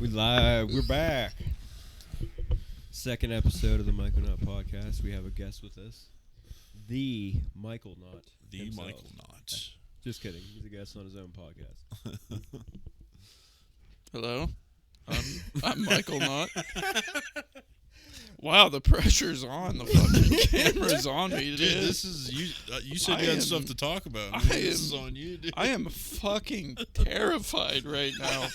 We live. We're back. Second episode of the Myconaut podcast. We have a guest with us, the Michaelnaut. The himself. Michaelnaut. Just kidding. He's a guest on his own podcast. Hello, I'm Michaelnaut. Wow, the pressure's on. The fucking camera's on me, dude. This is you. You said you had stuff to talk about. This is on you, dude. I am fucking terrified right now.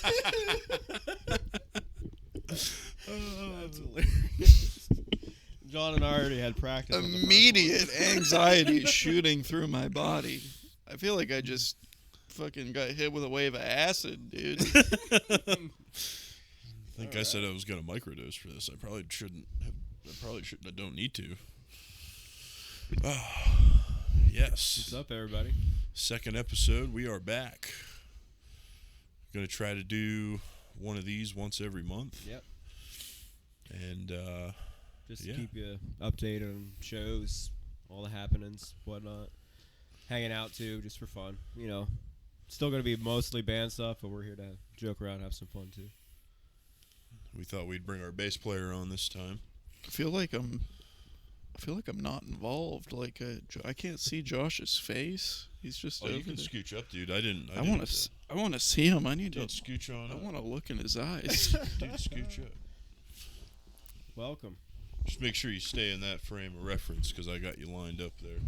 That's hilarious. John and I already had practice. Immediate anxiety shooting through my body. I feel like I just fucking got hit with a wave of acid, dude. I think I said I was going to microdose for this. I probably shouldn't. I don't need to. Yes. What's up, everybody? Second episode. We are back. Going to try to do one of these once every month. Yep. And just to keep you updated on shows, all the happenings, whatnot. Hanging out too, just for fun. You know, still going to be mostly band stuff, but we're here to joke around, have some fun too. we thought we'd bring our bass player on this time. I feel like I'm not involved. Like I can't see Josh's face. He's just. Oh, you can scooch up, dude. I want to see him. I need to scooch on. I want to look in his eyes. Dude, scooch up. Welcome. Just make sure you stay in that frame of reference because I got you lined up there.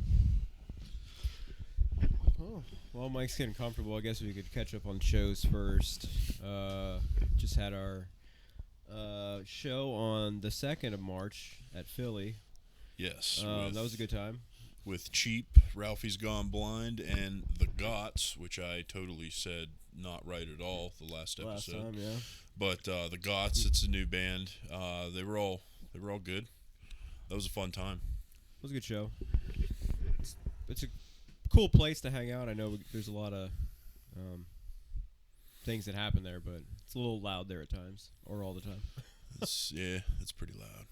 Oh, well, Mike's getting comfortable. I guess we could catch up on shows first. Just had our show on the 2nd of March at Philly. Yes. That was a good time. With Cheap, Ralphie's Gone Blind, and The Gots, which I totally said not right at all the last episode. Last time, yeah. But The Gots, it's a new band. They were all good. That was a fun time. It was a good show. It's a cool place to hang out. I know there's a lot of things that happen there, but it's a little loud there at times, or all the time. It's pretty loud.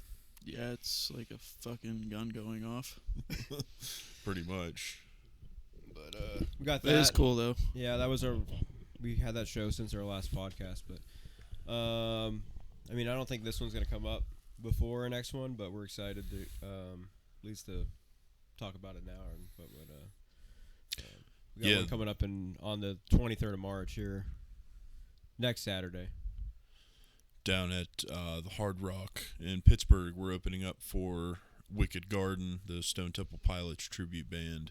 Yeah, it's like a fucking gun going off. Pretty much. But we got that. That is cool though. Yeah, that was we had that show since our last podcast, but I mean, I don't think this one's gonna come up before our next one, but we're excited to at least to talk about it now. But we got one coming up on the 23rd of March here, next Saturday. Down at the Hard Rock in Pittsburgh, we're opening up for Wicked Garden, the Stone Temple Pilots tribute band,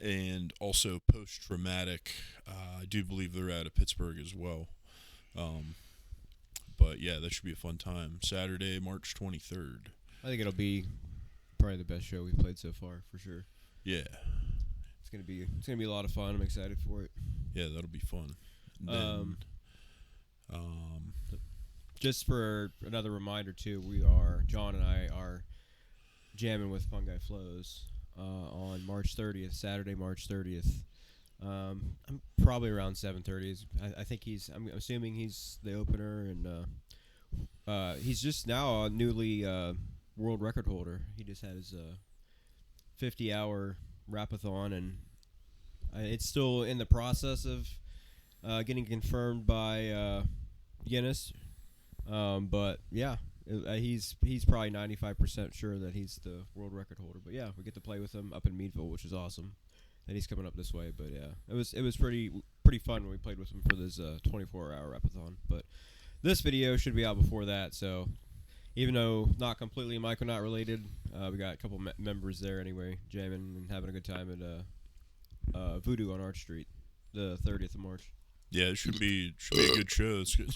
and also Post Traumatic. I do believe they're out of Pittsburgh as well. But yeah, that should be a fun time. Saturday, March 23rd. I think it'll be probably the best show we've played so far, for sure. Yeah. It's gonna be a lot of fun. I'm excited for it. Yeah, that'll be fun. Then, just for another reminder too, John and I are jamming with Fungi Flows on March 30th, Saturday, March 30th. I'm probably around 7:30. I think I'm assuming he's the opener, and he's just now a newly world record holder. He just had his 50-hour rapathon, and it's still in the process of getting confirmed by Guinness. But yeah, he's probably 95% sure that he's the world record holder. But yeah, we get to play with him up in Meadville, which is awesome. And he's coming up this way. But yeah, it was pretty fun when we played with him for this 24-hour rapathon. But this video should be out before that. So even though not completely Myconaut related, we got a couple members there anyway, jamming and having a good time at Voodoo on Arch Street, the 30th of March. yeah, it should be a good show. It's good.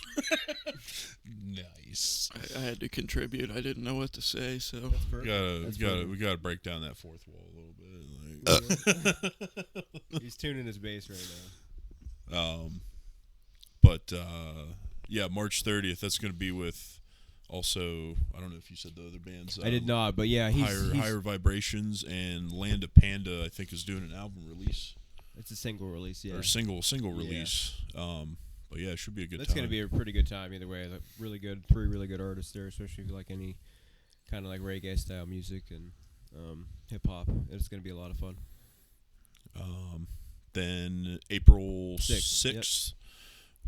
Nice. I had to contribute. I didn't know what to say, so We gotta break down that fourth wall a little bit. He's tuning his bass right now. But yeah, March 30th. That's gonna be with also. I don't know if you said the other bands. I did not, but yeah, he's Higher Vibrations and Land of Panda. I think is doing an album release. It's a single release, yeah. Or single release. But yeah, it should be a good time. It's going to be a pretty good time either way. Three really good artists there, especially if you like any kind of like reggae style music and hip hop. It's going to be a lot of fun. Then April 6th,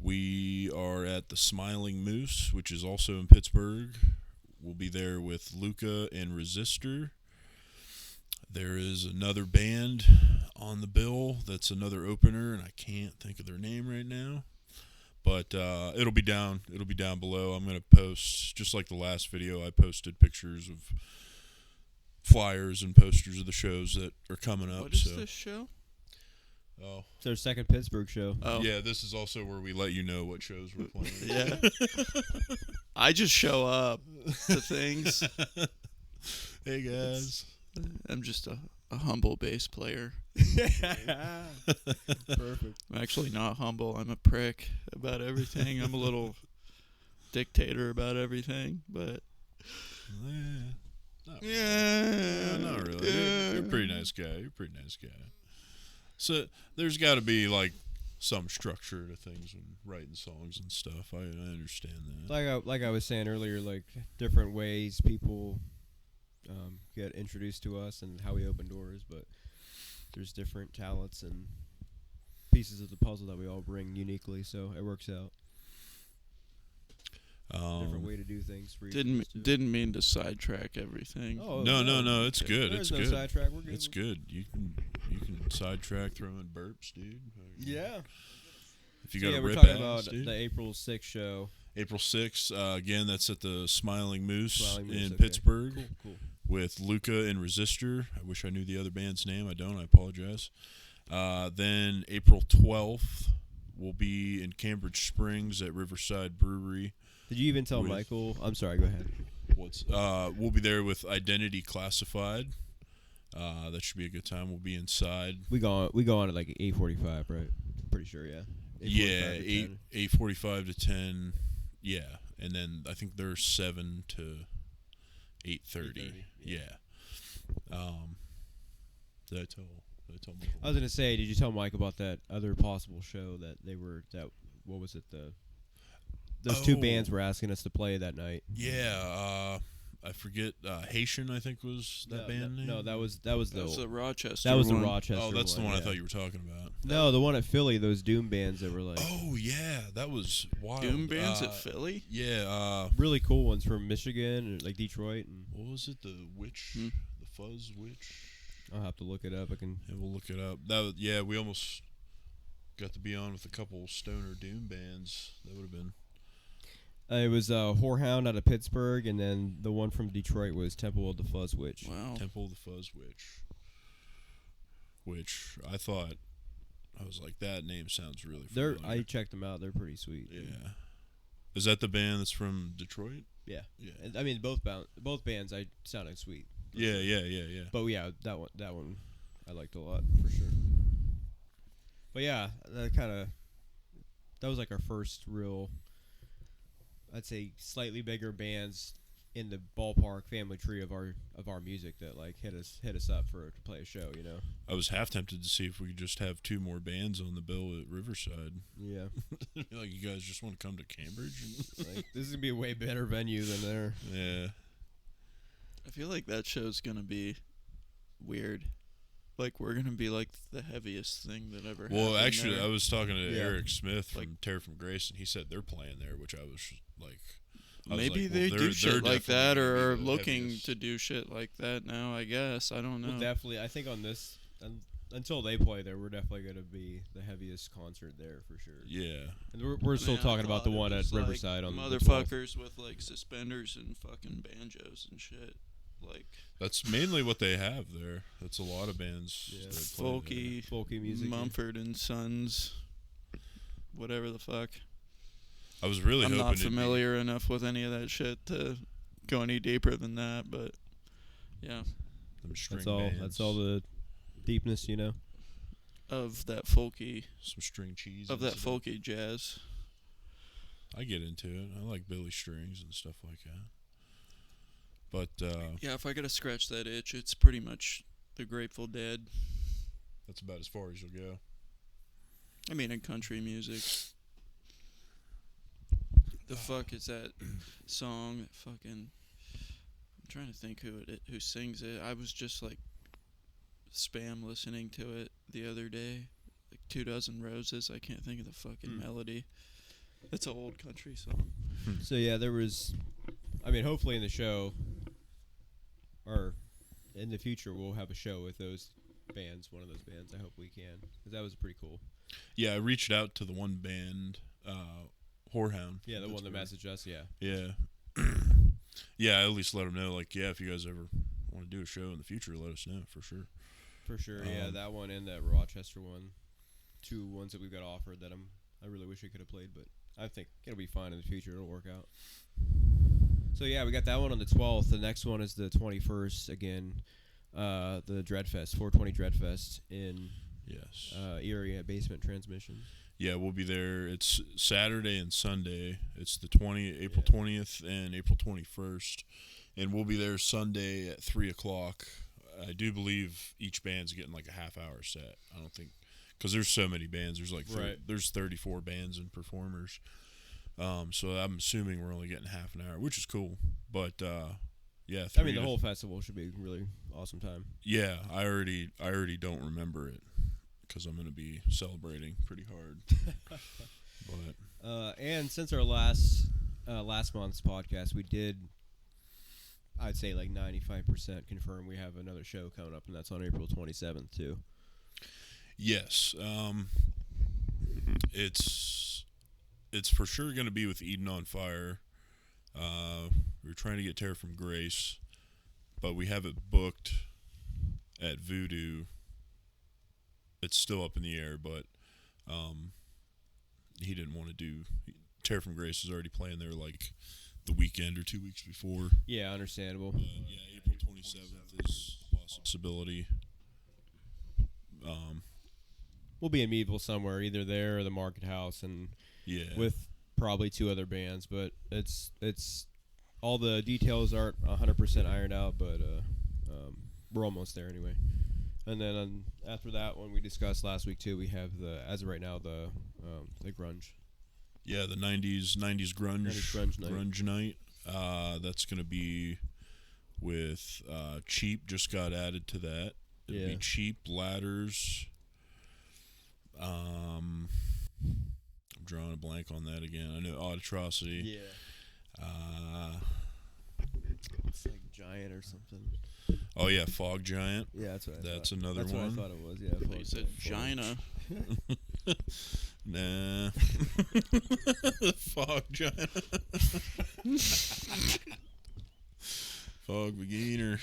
We are at the Smiling Moose, which is also in Pittsburgh. We'll be there with Luca and Resistor. There is another band on the bill that's another opener, and I can't think of their name right now. But it'll be down below. I'm going to post, just like the last video, I posted pictures of flyers and posters of the shows that are coming up. What is this show? Oh, It's their second Pittsburgh show. Oh. yeah, this is also where we let you know what shows we're playing. Yeah. I just show up to things. Hey, guys. I'm just a humble bass player. Perfect. I'm actually not humble. I'm a prick about everything. I'm a little dictator about everything, but Not yeah, not really. yeah. You're a pretty nice guy. So there's got to be like some structure to things when writing songs and stuff. I understand that. Like I was saying earlier, like different ways people get introduced to us and how we open doors, but there's different talents and pieces of the puzzle that we all bring uniquely, so it works out. Different way to do things for each of us, too. Didn't mean to sidetrack everything. Oh, No, it's Okay. good. There's It's no good. sidetrack. We're good. It's good. You can sidetrack throwing burps, dude. Yeah. If you So got yeah, a we're rip talking ass, about dude. the April 6th show. April 6th, again, that's at the Smiling Moose Smiling Moose, in okay. Pittsburgh Cool. with Luca and Resistor. I wish I knew the other band's name. I don't. I apologize. Then April 12th, we'll be in Cambridge Springs at Riverside Brewery. Did you even tell With- Michael? I'm sorry, go ahead. We'll be there with Identity Classified. That should be a good time. We'll be inside. We go on at like 8:45, right? Pretty sure, yeah. 8:45 to 10. 8:45 to 10. Yeah, and then I think they're 7 to 8:30. 8:30, Yeah. Did I tell Michael? I was gonna say, did you tell Mike about that other possible show that they were what was it, those two Oh. bands were asking us to play that night? Yeah, I forget. Haitian, I think, was that band name. No, that was That was the the Rochester. that was the one. Rochester. Oh, that's the one I yeah. thought you were talking about. No, the one at Philly, those doom bands that were like Oh yeah, that was wild. Doom bands at Philly. Yeah. really cool ones from Michigan and like Detroit, and What was it? The witch, Hmm. the fuzz witch. I'll have to look it up. I can. Yeah, we'll look it up. We almost got to be on with a couple stoner doom bands. That would have been. It was Whorehound out of Pittsburgh, and then the one from Detroit was Temple of the Fuzz Witch. Wow. Temple of the Fuzz Witch. Which I thought, I was like, that name sounds really familiar. I checked them out. They're pretty sweet. Yeah. Is that the band that's from Detroit? Yeah. Yeah. And, I mean, both bands I sounded sweet. Yeah. But yeah, that one I liked a lot for sure. But yeah, that was like our first real, I'd say, slightly bigger bands in the ballpark family tree of our music that like hit us up to play a show, you know. I was half tempted to see if we could just have two more bands on the bill at Riverside. Yeah. Like, you guys just want to come to Cambridge? Like, this is gonna be a way better venue than there. Yeah. I feel like that show's gonna be weird. Like we're gonna be like the heaviest thing that ever happened. Well, actually, there. I was talking to Yeah. Eric Smith from Like- Terror from Grace, and he said they're playing there, which I was like, I was Maybe like, they well, do they're shit like definitely that, gonna or be are the looking heaviest. to do shit like that now. I guess I don't know. We'll definitely, I think on this, until they play there, we're definitely gonna be the heaviest concert there for sure. Yeah. And we're still Man, I talking about the thought it one at was, like, Riverside on the 12th. motherfuckers with like suspenders and fucking banjos and shit. Like That's mainly what they have there. That's a lot of bands. Yeah. that play Folky music. Mumford and Sons, whatever the fuck. there. I was really I'm hoping not it'd be- familiar enough with any of that shit to go any deeper than that, but yeah, them string That's all. bands, That's all the deepness, you know. of that folky some string cheese. of that into it. folky jazz. I get into it. I like Billy Strings and stuff like that. But Yeah, if I gotta scratch that itch, it's pretty much the Grateful Dead. that's about as far as you'll go. I mean, in country music. The fuck is that song? That fucking. I'm trying to think who sings it. I was just like spam listening to it the other day. Like 2 Dozen Roses. I can't think of the fucking melody. It's an old country song. So yeah, there was. I mean, hopefully in the show, or in the future, we'll have a show with those bands. One of those bands. I hope we can, because that was pretty cool. Yeah, I reached out to the one band, Whorehound. Yeah, the one that messaged us. Yeah. Yeah. Yeah, I at least let them know, like, yeah, if you guys ever want to do a show in the future, let us know for sure. For sure. Yeah, that one and that Rochester one, 2 ones that we've got offered that I really wish we could have played, but I think it'll be fine in the future. It'll work out. So yeah, we got that one on the 12th. The next one is the 21st again. The Dreadfest, 420 Dreadfest in Yes. Erie at Basement Transmission. Yeah, we'll be there. It's Saturday and Sunday. It's the April 20th and April 21st, and we'll be there Sunday at 3:00. I do believe each band's getting like a half-hour set. I don't think, because there's so many bands. There's like there's 34 bands and performers. So I'm assuming we're only getting half an hour, which is cool. But yeah, I mean, the whole festival should be a really awesome time. Yeah, I already don't remember it, because I'm going to be celebrating pretty hard. But and since our last month's podcast, we did, I'd say like 95% confirm we have another show coming up, and that's on April 27th too. Yes, it's for sure going to be with Eden on Fire. We're trying to get Terror from Grace, but we have it booked at Voodoo. It's still up in the air, but he didn't want to do. Terror from Grace is already playing there like the weekend or 2 weeks before. Yeah, understandable. Yeah, April 27th is a possibility. We'll be in Meadville somewhere, either there or the Market House, and Yeah, with probably 2 other bands. But it's all the details aren't 100% ironed out, but we're almost there anyway. And then after that one we discussed last week too, we have as of right now the grunge. Yeah, the 90s grunge night. That's going to be with Cheap. Just got added to that. It'll be Cheap, Ladders. I'm drawing a blank on that again. I know Odd Atrocity. Yeah. It's like Giant or something. Oh yeah, Fog Giant. Yeah, that's what I That's thought. another That's one. what I thought it was. Yeah. You said Gina. Nah. Fog Giant. Fog Beginner.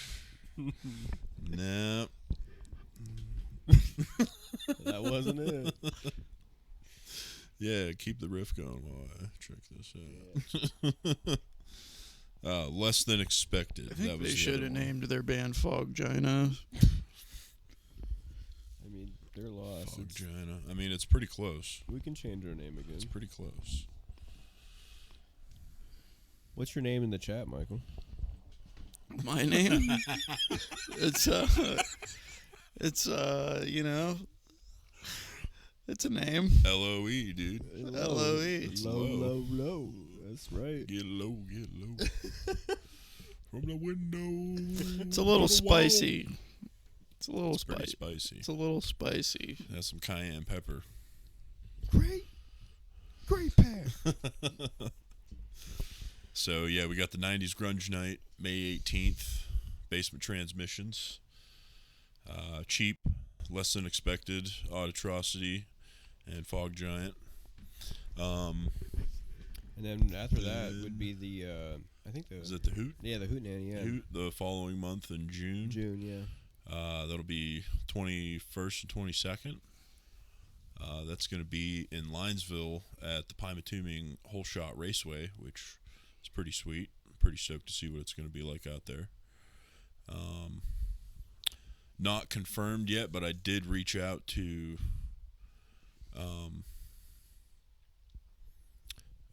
Nah. That wasn't it. Yeah, keep the riff going while I check this out. Less Than Expected. I think that was they the should other have one. named their band Fog Gina. I mean, they're lost. Fog Gina. I mean, it's pretty close. We can change our name again. It's pretty close. What's your name in the chat, Michael? My name? It's it's a name. LOE, dude. LOE. Low. That's right. Get low. From the window. It's a little to the wall. spicy. It's a little It's pretty spicy. spicy. It's a little spicy. Has some cayenne pepper. Great pair. So, yeah, we got the 90s Grunge Night, May 18th. Basement Transmissions. Cheap, Less Than Expected, Odd Atrocity, and Fog Giant. And then after that would be the I think Is it the Hoot? Yeah, the Hootenanny. Yeah. Hoot, the following month in June. Yeah. That'll be 21st and 22nd. That's going to be in Linesville at the Pymatuming Whole Shot Raceway, which is pretty sweet. I'm pretty stoked to see what it's going to be like out there. Not confirmed yet, but I did reach out to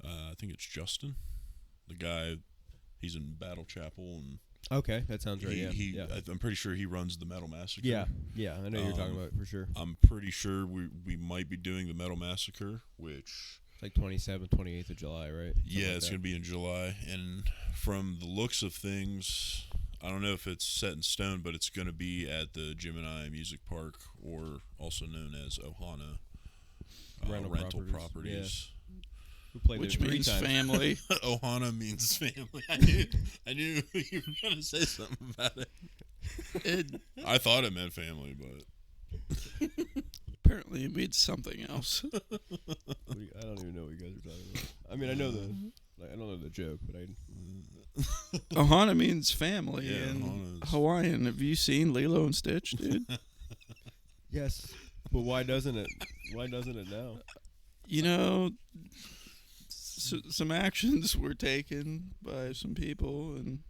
I think it's Justin, the guy. He's in Battle Chapel, and Okay, that sounds right. Yeah. I'm pretty sure he runs the Metal Massacre. Yeah. I know you're talking about it for sure. I'm pretty sure we might be doing the Metal Massacre, which Like 27th, 28th of July, right? yeah, it's going to be in July. And from the looks of things, I don't know if it's set in stone, but it's going to be at the Gemini Music Park, or also known as Ohana Rental Rental Properties. Properties. who played which there 3 means times. family. Ohana means family. I knew you were gonna say something about it. I thought it meant family, but Apparently, it means something else. I don't even know what you guys are talking about. I mean, I know I don't know the joke, but Ohana means family Yeah, in Ohana's- Hawaiian. Have you seen Lilo and Stitch, dude? yes. But why doesn't it? Why doesn't it now? You know, some actions were taken by some people, and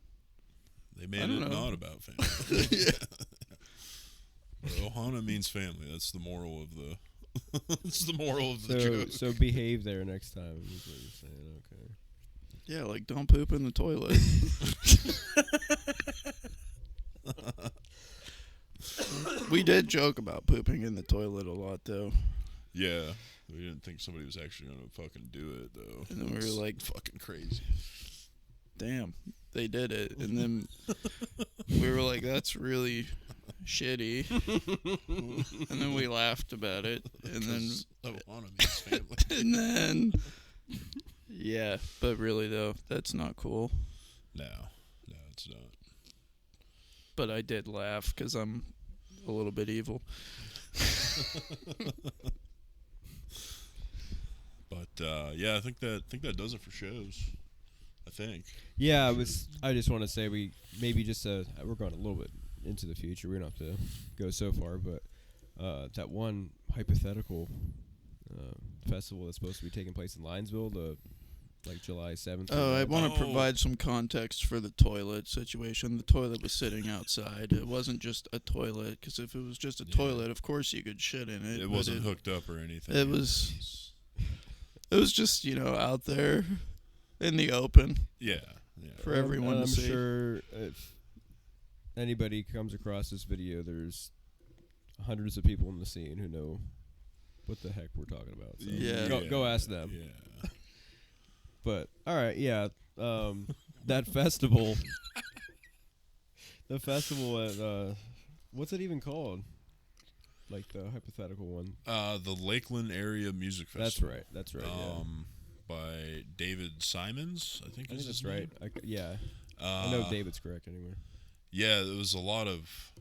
they I made don't it know. not about family. Yeah. But Ohana means family. That's the moral of the. That's the moral of the So joke. so behave there next time. Is what you're saying? Okay. yeah, like don't poop in the toilet. We did joke about pooping in the toilet a lot, though. Yeah, we didn't think somebody was actually gonna fucking do it though. And then we were It's like, fucking crazy. damn, they did it. And then we were like, that's really shitty. And then we laughed about it. And then, 'Cause Ohana means family. and then, yeah, but really, though, that's not cool. No, it's not. But I did laugh because I'm a little bit evil. But yeah, I think that does it for shows. I think. Yeah, I just want to say we maybe just we're going a little bit into the future. We don't have to go so far, but that one hypothetical festival that's supposed to be taking place in Linesville, like July 7th. Oh, I want to Oh. provide some context for the toilet situation. The toilet was sitting outside. It wasn't just a toilet, because if it was just a Yeah. toilet, of course you could shit in it. It but wasn't hooked up or anything. It was just, out there in the open Yeah. for everyone I'm to see. sure if anybody comes across this video, there's hundreds of people in the scene who know what the heck we're talking about. So Yeah. go ask them. Yeah. But all right, yeah, that festival, the festival at what's it even called? Like the hypothetical one. The Lakeland Area Music Festival. That's right. By David Simons, I think I is think his that's right. name. Yeah, I know David's correct anyway. Yeah, there was a lot of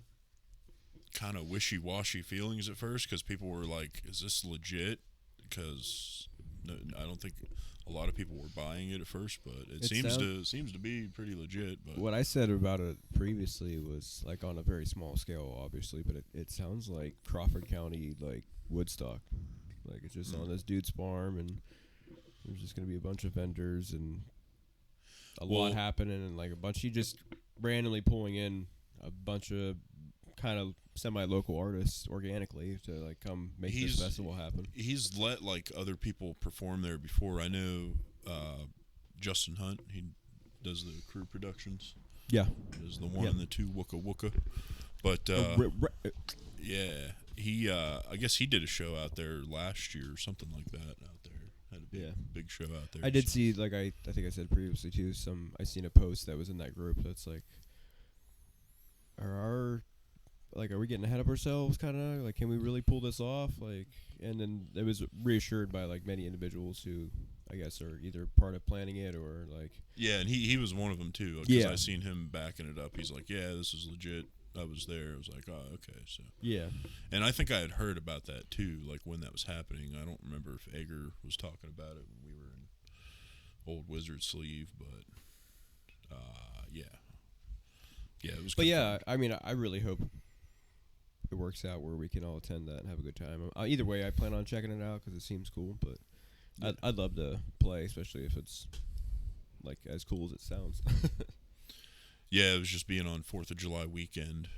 kind of wishy-washy feelings at first because people were like, "Is this legit?" Because I don't think a lot of people were buying it at first, but it seems to be pretty legit. But What I said about it previously was like on a very small scale, obviously, but it sounds like Crawford County, like Woodstock. Like it's just on this dude's farm, and there's just gonna be a bunch of vendors and a lot happening, and like a bunch. He just randomly pulling in a bunch of kind of semi-local artists organically to like come make this festival happen. he's let like other people perform there before. I know Justin Hunt. He does the crew productions. Yeah, Is the one Yeah. in the two Wooka Wooka. But yeah, he I guess he did a show out there last year or something like that out there. Had a big show out there. I did so- see, like I think I said previously too. I seen a post that was in that group that's like, are we getting ahead of ourselves? Kind of like, can we really pull this off? Like, and then it was reassured by like many individuals who I guess are either part of planning it or like. Yeah, and he was one of them too. Because I seen him backing it up. He's like, "Yeah, this is legit." I was there. I was like, "Oh, okay." So Yeah. and I think I had heard about that too, like when that was happening. I don't remember if Egger was talking about it when we were in Old Wizard Sleeve, but yeah, it was. But yeah, I mean, I really hope it works out where we can all attend that and have a good time. Either way, I plan on checking it out because it seems cool. But I'd love to play, especially if it's like as cool as it sounds. Yeah, it was just being on 4th of July weekend.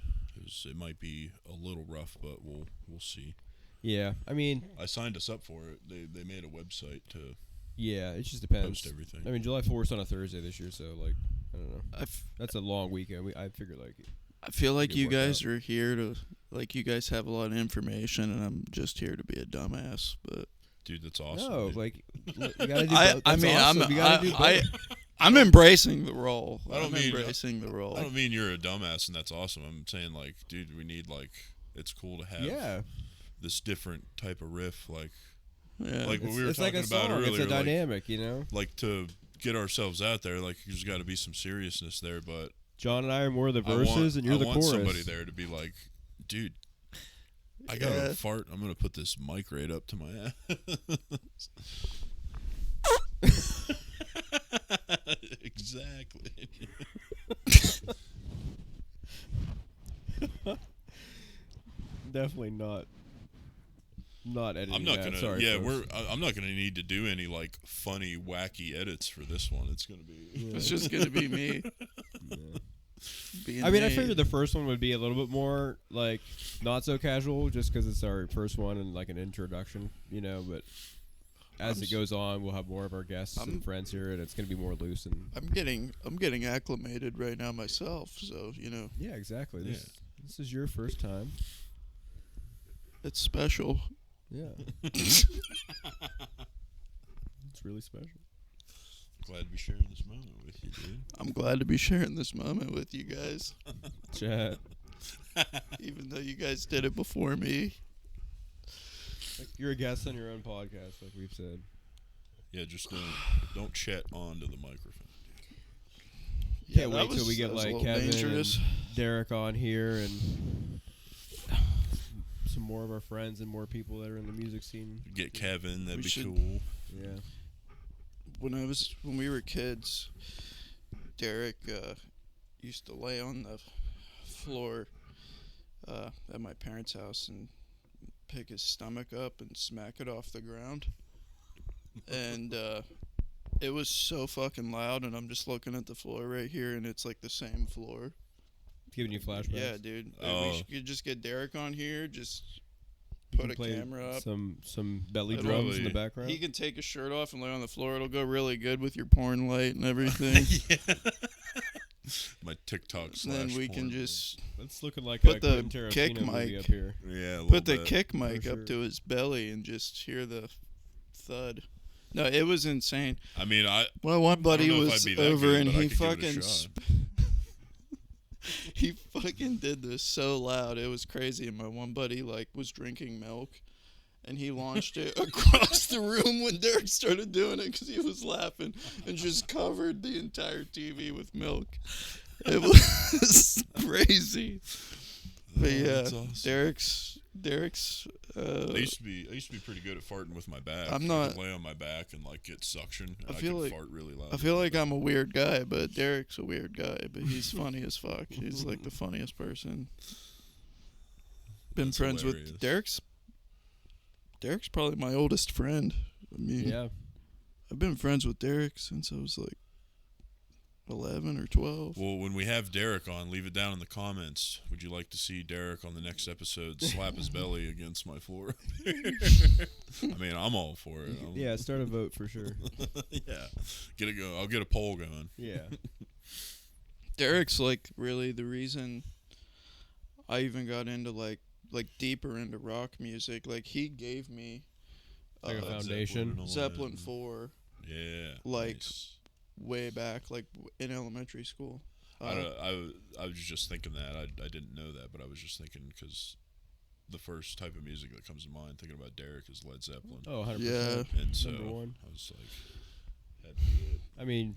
It might be a little rough, but we'll see. Yeah, I mean, I signed us up for it. They made a website to yeah, it just depends. post everything. I mean, July 4th is on a Thursday this year, so like I don't know. That's a long weekend. I figure like. I feel like Get you worked guys out. are here to, like, you guys have a lot of information, and I'm just here to be a dumbass. But Dude, that's awesome. No, dude. like you gotta do. I both. I That's mean, awesome. You gotta do both. I'm embracing the role. I don't I'm mean- embracing the role. I don't mean you're a dumbass and that's awesome. I'm saying like, dude, we need like it's cool to have Yeah, this different type of riff. Like, Yeah. Like what we were it's like talking a song. about earlier. It's a dynamic, you know. Like to get ourselves out there, like there's got to be some seriousness there. But John and I are more the verses, and you're the I want chorus. somebody there to be like, dude, I got to fart. I'm gonna put this mic right up to my ass. Exactly. Definitely not editing. I'm not that. gonna. Sorry, Yeah, folks. I'm not gonna need to do any like funny, wacky edits for this one. It's gonna be. Yeah. It's just gonna be me. Yeah. Being I mean, I me. figured the first one would be a little bit more like not so casual, just because it's our first one and like an introduction, you know. But as it goes on, we'll have more of our guests and friends here, and it's gonna be more loose and. I'm getting acclimated right now myself, so you know. Yeah, exactly. This is your first time. It's special. Yeah. It's really special. Glad to be sharing this moment with you, dude. I'm glad to be sharing this moment with you guys. Chat. Even though you guys did it before me. Like you're a guest on your own podcast, like we've said. Yeah, just don't chat onto the microphone. Yeah, Can't wait till we get like Kevin and Derek on here and some more of our friends and more people that are in the music scene. Get Kevin, that'd be cool. Yeah. When we were kids, Derek used to lay on the floor at my parents' house and pick his stomach up and smack it off the ground. And it was so fucking loud, and I'm just looking at the floor right here, and it's like the same floor. Giving you flashbacks. Yeah, dude. Oh. We could just get Derek on here, just You put can a play camera up. Some belly It'll drums in really- the background. He can take his shirt off and lay on the floor. It'll go really good with your porn light and everything. Yeah. My TikTok slash. Then we can porn. just It's looking like put a the Quentin Tarantino kick movie mic. up here. Yeah. A put the little bit. kick mic For up sure. to his belly and just hear the thud. No, it was insane. I mean, Well, one buddy know if was I'd be that over good, and but I he could give it a fucking shot. he fucking did this so loud. It was crazy. And my one buddy like was drinking milk, and he launched it across the room when Derek started doing it because he was laughing and just covered the entire TV with milk. It was crazy. But yeah, that's awesome. Derek's. I used to be pretty good at farting with my back. I'm I not- could lay on my back and like get suction. I I feel could like- fart really loud. I feel like I'm a weird guy, but Derek's a weird guy. But he's funny as fuck. He's like the funniest person. Been That's friends hilarious. with Derek's probably my oldest friend. I mean, Yeah. I've been friends with Derek since I was like 11 or 12. Well, when we have Derek on, leave it down in the comments. Would you like to see Derek on the next episode slap his belly against my floor? I mean, I'm all for it. Yeah, start a vote for sure. Yeah. Get it go. I'll get a poll going. Yeah. Derek's like really the reason I even got into like deeper into rock music. Like he gave me Like a Led foundation. Zeppelin and all Zeppelin that. 4 Yeah. Like- nice. way back, like in elementary school. I was just thinking that. I didn't know that, but I was just thinking because the first type of music that comes to mind thinking about Derek is Led Zeppelin. Oh, 100%. Yeah. And so Number one. I was like, had to do it. I mean,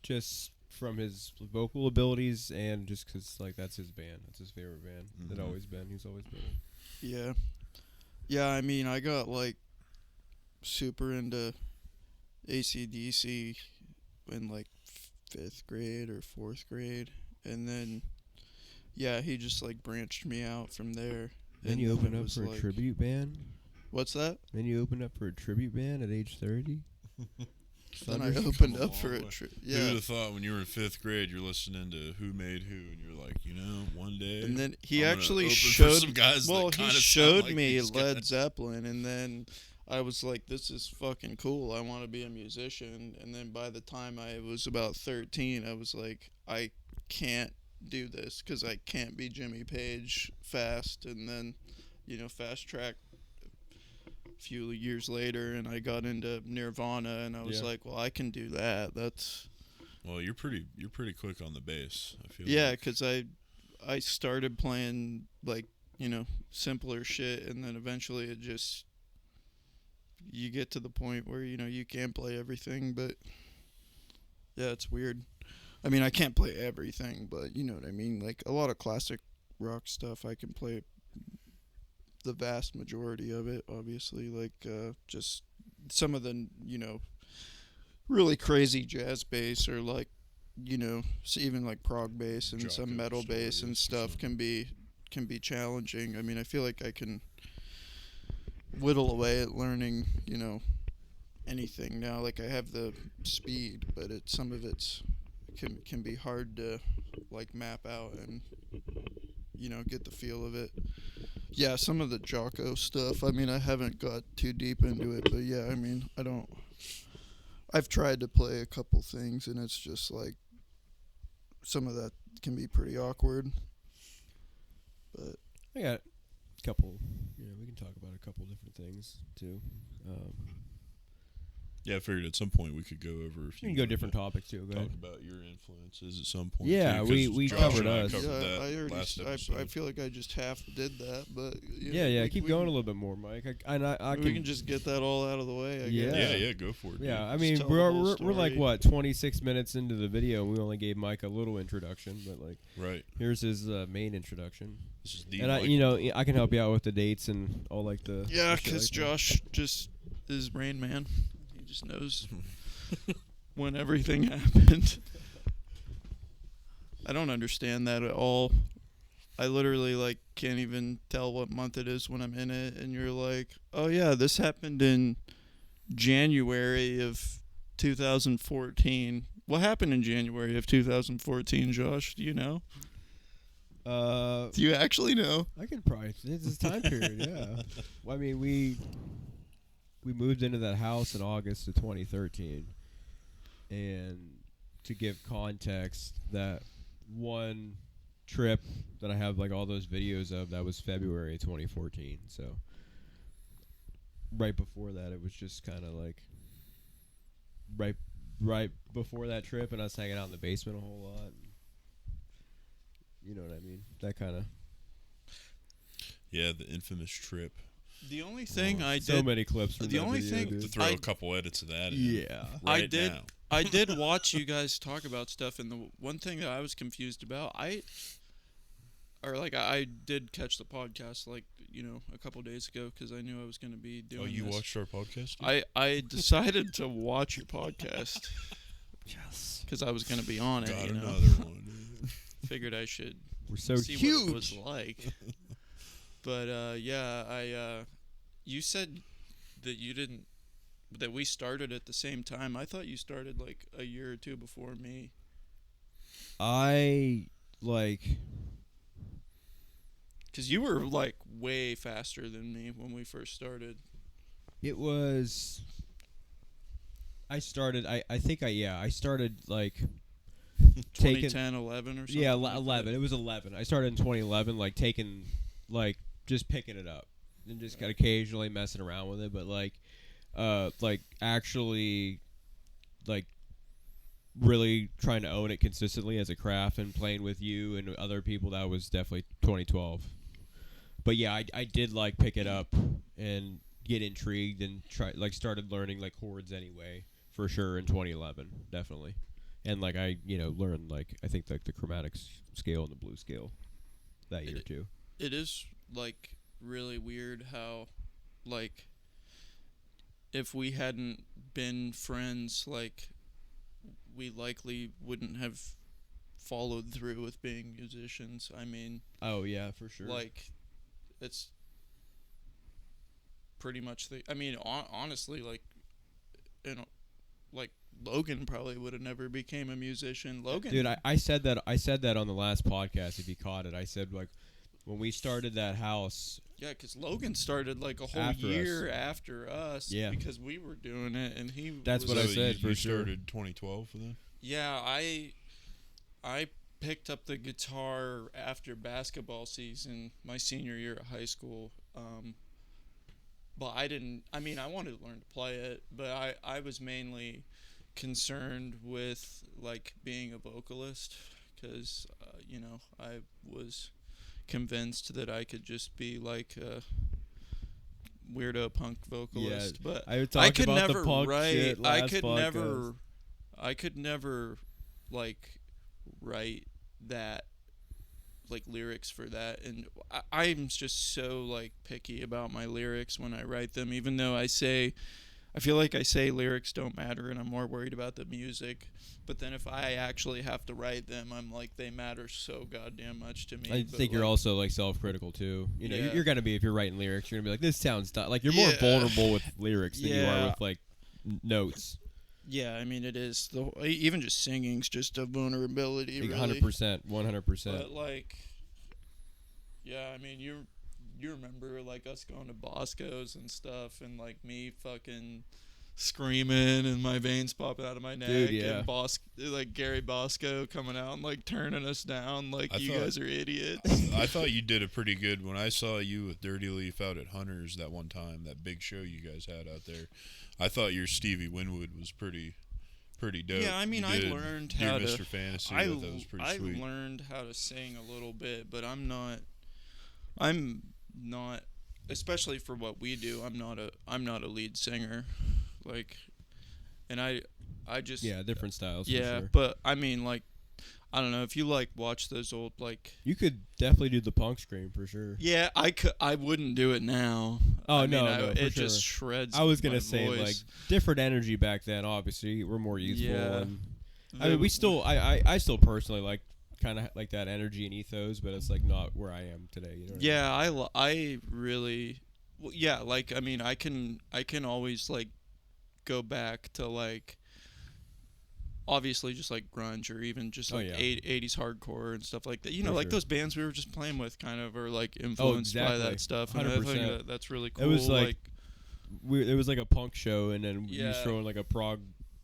just from his vocal abilities and just because, like, that's his band. That's his favorite band. It's Mhm. always been. He's always been. Yeah. Yeah, I mean, I got like super into AC/DC in like 5th grade or 4th grade. And then, yeah, he just like branched me out from there. Then And you it opened up was, for a like- tribute band. What's that? Then you opened up for a tribute band at age 30. Then I Come opened a up long for a way. trip. Who would Yeah. have thought when you were in 5th grade you're listening to Who Made Who and you're like, one day. And then he I'm gonna actually open for showed some guys that well, kinda he sound showed like me these Led guys. Zeppelin, and then I was like, this is fucking cool. I want to be a musician. And then by the time I was about 13, I was like, I can't do this because I can't be Jimmy Page fast. And then, fast track a few years later, and I got into Nirvana, and I was Yeah. like, well, I can do that. That's Well, you're pretty quick on the bass. I feel. yeah, like. because I started playing like simpler shit, and then eventually it just you get to the point where you can't play everything, but yeah, it's weird. I mean, I can't play everything, but you know what I mean. Like a lot of classic rock stuff, I can play the vast majority of it. Obviously, like just some of the really crazy jazz bass, or like even like prog bass and some metal bass and stuff can be challenging. I mean, I feel like I can whittle away at learning anything now. Like I have the speed, but some of it's can be hard to like map out and get the feel of it. Yeah, some of the Jocko stuff. I mean, I haven't got too deep into it, but yeah, I mean, I've tried to play a couple things, and it's just like some of that can be pretty awkward. But I got a couple. We can talk about a couple different things too. Yeah, I figured at some point we could go over. If You can go different topics too. Go talk ahead. about your influences at some point. Yeah, too, 'cause we Josh covered and I us. covered yeah, that I already. last I episode. feel like I just half did that, but Yeah. Keep going a little bit more, Mike. We can just get that all out of the way. I Yeah. guess. Yeah, go for it. Yeah, dude. I mean, tell the whole we're like story. what 26 minutes into the video, and we only gave Mike a little introduction, but like Right. here's his main introduction. This is the And I can help you out with the dates and all like the Yeah, the shit because like that. Josh just is Rain Man. He just knows when everything happened. I don't understand that at all. I literally like can't even tell what month it is when I'm in it, and you're like, "Oh yeah, this happened in January of 2014." What happened in January of 2014, Josh? Do you know? Do you actually know? I can probably it's this time period. Yeah, well, I mean we moved into that house in August of 2013, and to give context, that one trip that I have like all those videos of, that was February 2014. So right before that, it was just kind of like right before that trip, and us hanging out in the basement a whole lot. You know what I mean? That kind of. Yeah, the infamous trip. The only thing I did. So many clips from the that only video, thing- dude. To throw I- a couple edits of that in. Yeah. Right I did. now. I did watch you guys talk about stuff, and the one thing that I was confused about, I did catch the podcast like a couple days ago because I knew I was going to be doing. Oh, you this. watched our podcast? dude? I decided to watch your podcast Yes. because I was going to be on it. Got You know, another one. dude. figured I should We're so see huge. what it was like. But yeah, you said that you didn't. That we started at the same time. I thought you started like a year or two before me. I like. Because you were like way faster than me when we first started. It was. I started. I think I started like. taking 2010, 11 or something. Yeah, like that. 11. It was 11. I started in 2011, like taking, like just picking it up, and just kind of occasionally messing around with it, but like actually, like really trying to own it consistently as a craft and playing with you and other people. That was definitely 2012. But yeah, I did like pick it up and get intrigued and started learning like chords anyway, for sure, in 2011, definitely. And like I learned like I think like the chromatic scale and the blues scale that year too. It is like really weird how, like, if we hadn't been friends, like, we likely wouldn't have followed through with being musicians. I mean, Oh yeah, for sure. like, it's pretty much the. I mean, honestly, like, like Logan probably would have never became a musician. Logan, dude, I said that on the last podcast. If you caught it, I said like when we started that house. yeah, because Logan started like a whole After year after us. Yeah. because we were doing it, and he. That's was what I So said, You, for you sure. started 2012 for them? Yeah, I picked up the guitar after basketball season, my senior year of high school. But I didn't. I mean, I wanted to learn to play it, but I was mainly concerned with like being a vocalist because I was convinced that I could just be like weirdo punk vocalist, but I I talked could about never the punk write. shit I last could podcast. never like write that like lyrics for that, and I'm just so like picky about my lyrics when I write them. Even though I feel like I say lyrics don't matter, and I'm more worried about the music. But then if I actually have to write them, I'm like they matter so goddamn much to me. I But, think you're like, also like self-critical too. You know, Yeah. you're gonna be if you're writing lyrics, you're gonna be like, this sounds like you're more Yeah. vulnerable with lyrics than you are Yeah. with like notes. Yeah, I mean it is even just singing's just a vulnerability, Like, really. 100%, 100%. But like, yeah, I mean you remember like us going to Bosco's and stuff, and like me fucking screaming and my veins popping out of my neck, Dude, yeah. and like Gary Bosco coming out and like turning us down like you thought- guys are idiots. I thought you did a pretty good when I saw you with Dirty Leaf out at Hunter's that one time, that big show you guys had out there. I thought your Stevie Winwood was pretty dope. Yeah, I mean, You I did learned Dear how to. Mr. Fantasy. I thought that was pretty I sweet. learned how to sing a little bit, but I'm not, especially for what we do. I'm not a lead singer, like, and I just Yeah, different styles. yeah, for sure. but I mean, like, I don't know if you like watch those old like. You could definitely do the punk scream for sure. Yeah, I wouldn't do it now. Oh, I no, mean, no, for it sure. just shreds. I was gonna my say voice. like different energy back then. Obviously, we're more youthful. Yeah. And, I mean, we still. I still personally like kind of like that energy and ethos, but it's like not where I am today. You know what I mean? Yeah, I really, well, yeah, like I mean, I can always like go back to like obviously just like grunge or even just Oh, like yeah. 80s hardcore and stuff like that. You know, For like sure. those bands we were just playing with kind of are like influenced by exactly. that stuff. And I think 100%. that's really cool. It was like there was like a punk show, and then you Yeah. throw in like a prog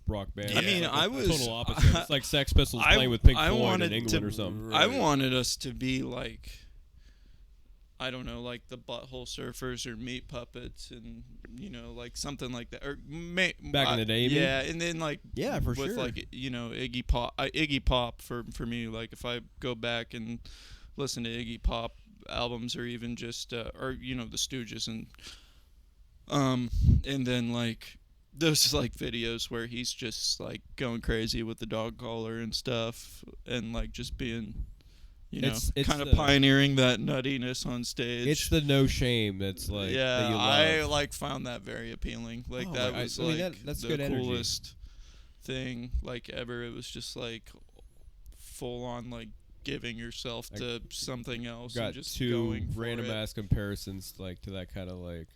rock band. I mean, It's like I the was- total opposite. It's like Sex Pistols playing with Pink I Floyd wanted in England to- or something. I Right. wanted us to be like, I don't know, like the Butthole Surfers or Meat Puppets, and you know, like something like that. Or Back in the day, you mean? yeah, and then like Yeah, for with sure. like Iggy Pop for me. Like if I go back and listen to Iggy Pop albums, or even just or the Stooges, and then like those like videos where he's just like going crazy with the dog collar and stuff, and like just being It's kind of the- pioneering that nuttiness on stage. It's the no shame that's like that you love. I like found that very appealing. Like Oh, that I was mean, like that's the good energy. coolest thing like ever. It was just like full on like giving yourself I to something else Got and just two going for random it. ass comparisons like to that kind of like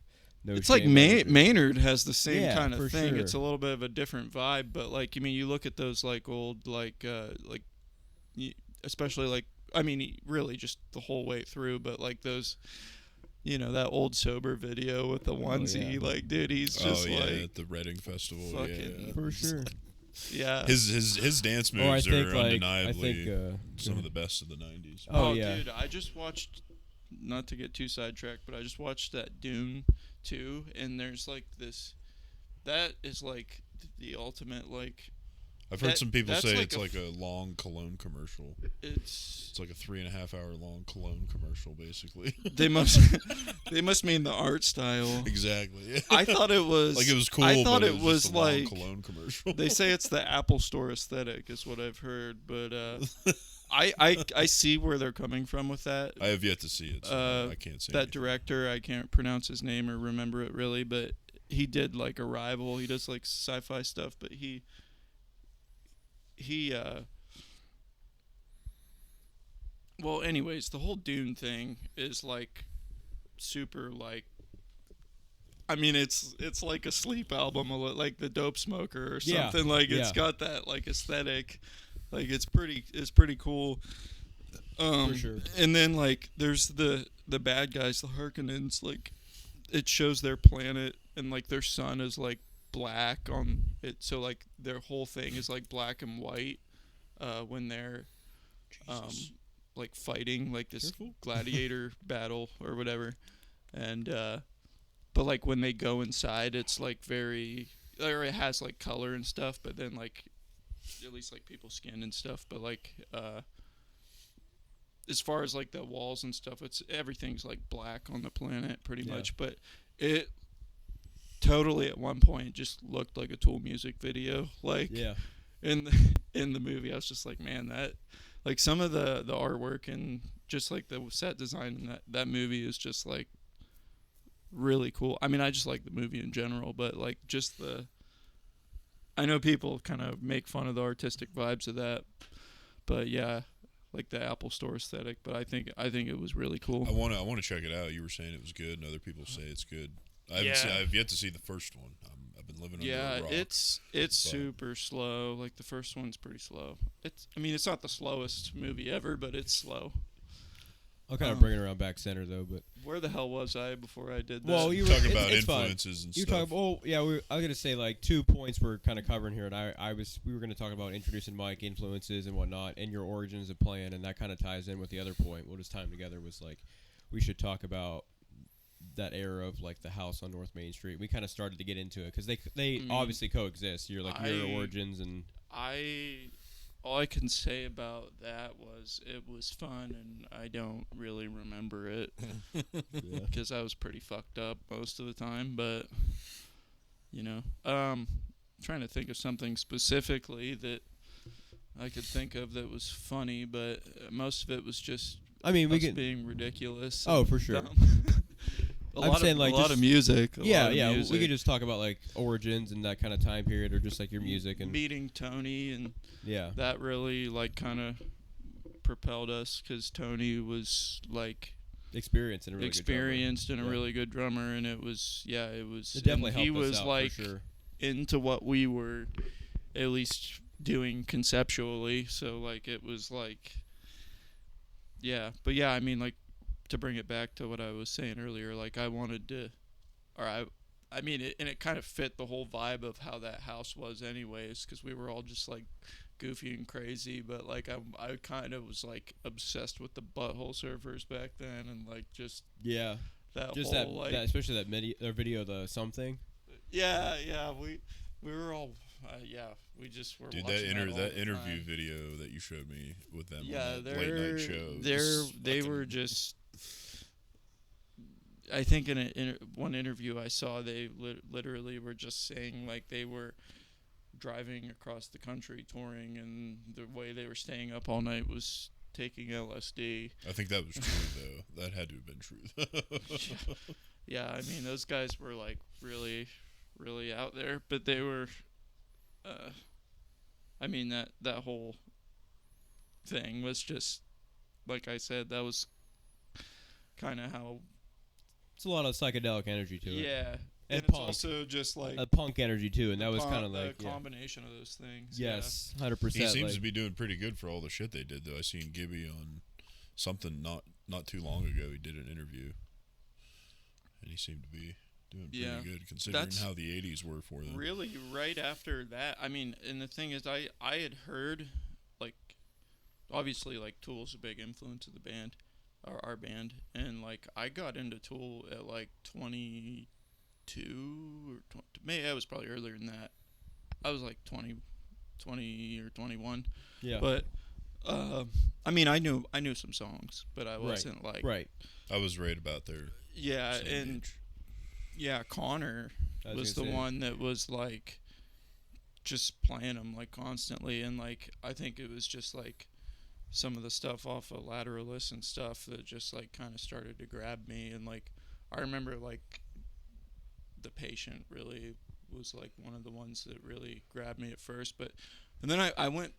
no It's like shame energy. Maynard has the same Yeah, kind for of thing. sure. It's a little bit of a different vibe, but like I mean, you look at those like old especially like I mean really just the whole way through, but like those that old sober video with the onesie, yeah. like dude, he's just oh yeah, like at the Reading Festival. fucking- Yeah, For sure. yeah. his dance Or I moves think are like undeniably some of the best of the '90s. Oh, yeah. Dude, I just watched. Not to get too sidetracked, but I just watched that Dune 2, and there's like this. That is like the ultimate like. I've heard that- some people that's say like it's a like a long cologne commercial. It's It's like a 3.5 hour long cologne commercial, basically. they must they must mean the art style. Exactly. I thought it was like it was cool. I thought but it was just a long like cologne commercial. they say it's the Apple Store aesthetic is what I've heard, but I see where they're coming from with that. I have yet to see it, so I can't say That anything. director, I can't pronounce his name or remember it really, but he did like Arrival. He does like sci-fi stuff, but he well, anyways, the whole Dune thing is like super like I mean it's like a sleep album, like the Dope Smoker or Yeah, something. Like it's yeah. got that like aesthetic. Like it's pretty cool. For sure. And then like there's the bad guys, the Harkonnens, like it shows their planet and like their sun is like black on it, so like their whole thing is like black and white when they're like fighting like this Careful. gladiator battle or whatever. And but like when they go inside it's like very, or it has like color and stuff, but then like at least like people's skin and stuff, but like as far as like the walls and stuff, it's everything's like black on the planet pretty Yeah. much, but it totally at one point just looked like a Tool music video. Like Yeah. in the movie, I was just like, man, that like some of the artwork and just like the set design in that movie is just like really cool. I mean, I just like the movie in general, but like just the I know people kind of make fun of the artistic vibes of that, but yeah, like the Apple Store aesthetic. But I think it was really cool. I want to check it out. You were saying it was good, and other people say it's good. I've yet to see the first one. I've been living under a rock. It's super slow. Like the first one's pretty slow. I mean, it's not the slowest movie ever, but it's slow. I'll kind of bring it around back center though, but where the hell was I before I did that? well, you were talking about it's influences and you stuff. talking. Well, yeah, I was gonna say like 2 points we're kind of covering here, and we were gonna talk about introducing Mike influences and whatnot, and your origins of playing, and that kind of ties in with the other point. What is time together was like, we should talk about that era of like the house on North Main Street. We kind of started to get into it because they obviously coexist. You're like your origins and all I can say about that was it was fun, and I don't really remember it because I was pretty fucked up most of the time. But trying to think of something specifically that I could think of that was funny, but most of it was just being ridiculous. Oh, for sure. A lot of music. Yeah. We could just talk about like origins and that kind of time period, or just like your music and meeting Tony, and yeah, that really like kind of propelled us because Tony was like experienced and a really good drummer, and it was It definitely helped he was us out, like for sure. into what we were at least doing conceptually. So like it was like but yeah, I mean like. To bring it back to what I was saying earlier, like I wanted to, I mean, it kind of fit the whole vibe of how that house was, anyways, because we were all just like goofy and crazy. But like I kind of was like obsessed with the Butthole Surfers back then, and like just that just whole that especially that video, the something. Yeah, we were all we just were. Dude, watching that interview video that you showed me with them on that late night show. They were just. I think in one interview I saw, they literally were just saying like they were driving across the country touring, and the way they were staying up all night was taking LSD. I think that was true though. That had to have been true. Yeah, I mean those guys were like really, really out there, but they were. I mean that whole thing was just like I said. That was kind of how. It's a lot of psychedelic energy to it. Yeah. And it's punk. Also just like a punk energy too, and that was kind of like a combination of those things. Yes, 100%. He seems to be doing pretty good for all the shit they did, though. I seen Gibby on something not too long ago. He did an interview, and he seemed to be doing pretty good considering how the '80s were for them. Really, right after that, I mean, and the thing is, I had heard like obviously like Tool's a big influence of the band. Our band, and like I got into Tool at like 22 or maybe I was probably earlier than that. I was like 20 or 21. Yeah. But I mean I knew some songs, but I wasn't right. I was right about there. Yeah, and age. Connor was the one that was like just playing them like constantly, and like I think it was just like some of the stuff off of Lateralus and stuff that just like kind of started to grab me. And like I remember like The Patient really was like one of the ones that really grabbed me at first, but and then I went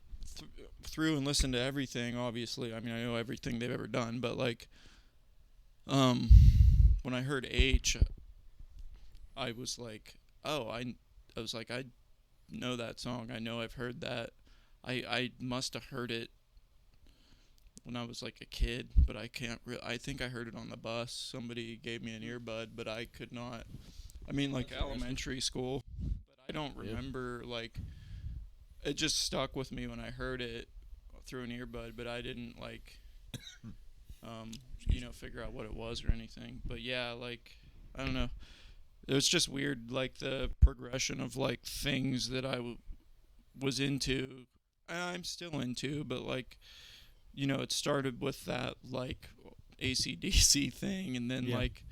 through and listened to everything. Obviously, I mean I know everything they've ever done, but like when I heard H, I was like, oh, I was like, I know that song, I know I've heard that. I must have heard it when I was like a kid, but I can't I think I heard it on the bus. Somebody gave me an earbud, but I could not. I mean, like elementary school, but I don't remember, like, it just stuck with me when I heard it through an earbud, but I didn't like, figure out what it was or anything. But yeah, like, I don't know. It was just weird, like the progression of like things that I was into, and I'm still into, but like, it started with that like AC/DC thing, and then like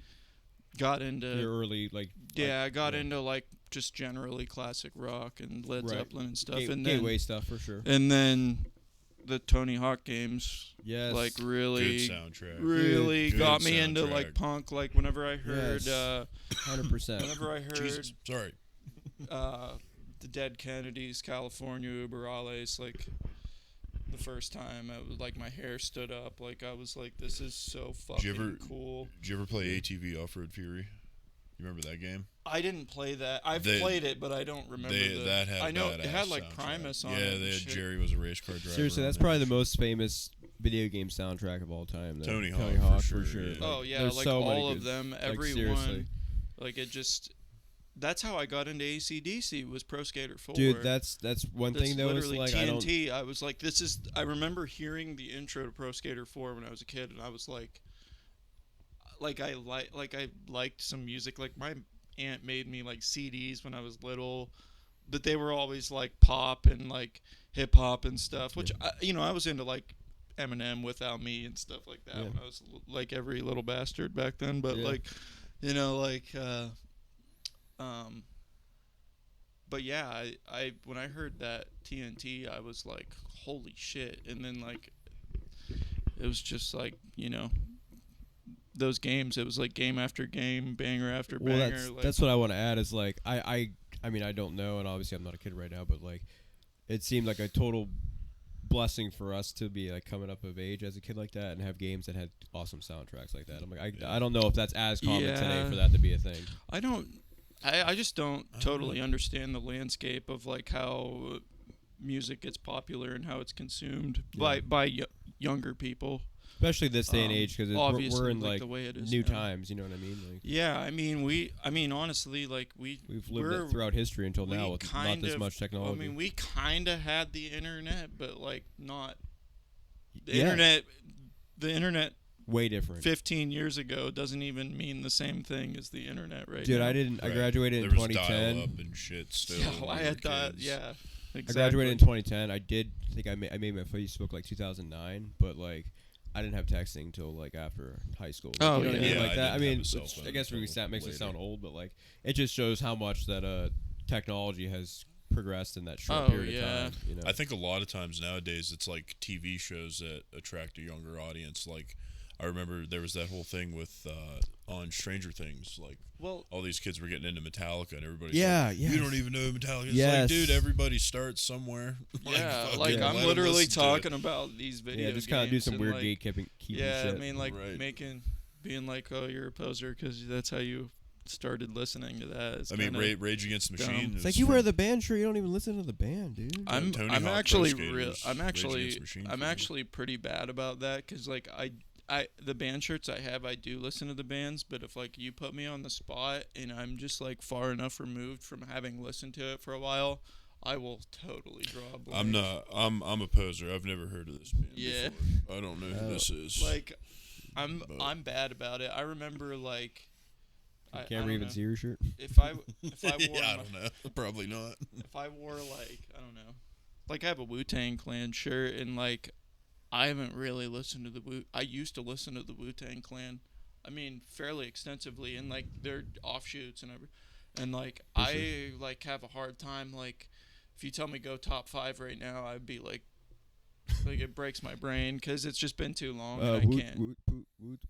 got into Your early like I got yeah. into like just generally classic rock and Led Right. Zeppelin and stuff, and then gateway stuff for sure. and then the Tony Hawk games Yes. like Good really soundtrack. Good got me into soundtrack. like punk. Like whenever I heard 100%. whenever I heard Jesus, sorry. the Dead Kennedys, California, Uber Alles, like the first time, it was like my hair stood up. Like I was like, this is so fucking cool. Did you ever play ATV Off-Road Fury? You remember that game? I didn't play that. I've played it, but I don't remember that had I know it had badass like soundtrack. Primus on Yeah, it. they had shit. Jerry was a race car driver. Seriously, on that's there. probably the most famous video game soundtrack of all time. Though. Tony Hawk Hawk, for for sure. sure, yeah. Oh yeah, There's like so many all of good- them, like, everyone. seriously. Like it just. That's how I got into AC/DC was Pro Skater 4. Dude, that's one That's thing though. Is literally like I don't. TNT. I was like, this is. I remember hearing the intro to Pro Skater 4 when I was a kid, and I was like I liked some music. Like my aunt made me like CDs when I was little, but they were always like pop and like hip hop and stuff. Which I was into like Eminem, Without Me and stuff like that when I was like every little bastard back then. But but yeah, I when I heard that TNT, I was like, holy shit. And then like it was just like, those games, it was like game after game, banger after banger. That's what I want to add is like I mean I don't know, and obviously I'm not a kid right now, but like it seemed like a total blessing for us to be like coming up of age as a kid like that and have games that had awesome soundtracks like that. I'm like I don't know if that's as common today for that to be a thing. I just don't totally understand the landscape of like how music gets popular and how it's consumed by younger people. Especially this day and age, because we're in like the way it is new now. times. You know what I mean? Like, yeah, I mean, honestly, like we've lived it throughout history until now with not this much technology. I mean, we kind of had the internet, but like not the internet. The internet way different. 15 years ago doesn't even mean the same thing as the internet right Dude, now. I graduated in 2010. There was dial-up and shit still. Yeah, I had that. Yeah, exactly. I graduated in 2010. I think I made my Facebook like 2009, but like I didn't have texting until like after high school. Oh, you know what I mean? yeah. Like that. I mean, I guess until makes later. it sound old, but like it just shows how much that technology has progressed in that short period of time. You know? I think a lot of times nowadays it's like TV shows that attract a younger audience. Like I remember there was that whole thing with on Stranger Things, like all these kids were getting into Metallica and everybody's like, you don't even know who Metallica is. Yes. Like, dude, everybody starts somewhere. I'm literally talking about these videos. Yeah, just kind of do some weird like, gatekeeping yeah, shit. I mean, like being like, oh, you're a poser because that's how you started listening to that. It's Rage Against the Machine. It's like you wear the band shirt, you don't even listen to the band, dude. I'm actually pretty bad about that because like the band shirts I have, I do listen to the bands, but if like you put me on the spot and I'm just like far enough removed from having listened to it for a while, I will totally draw a blank. I'm a poser. I've never heard of this band before. I don't know who this is. Like I'm bad about it. I remember like I can't even see your shirt. If I wore I don't know. Probably not. If I wore like I don't know. Like I have a Wu-Tang Clan shirt and like I haven't really listened to I used to listen to the Wu-Tang Clan. I mean, fairly extensively, and like their offshoots and everything. And like I like have a hard time. Like if you tell me go top 5 right now, I'd be like it breaks my brain because it's just been too long and I can't.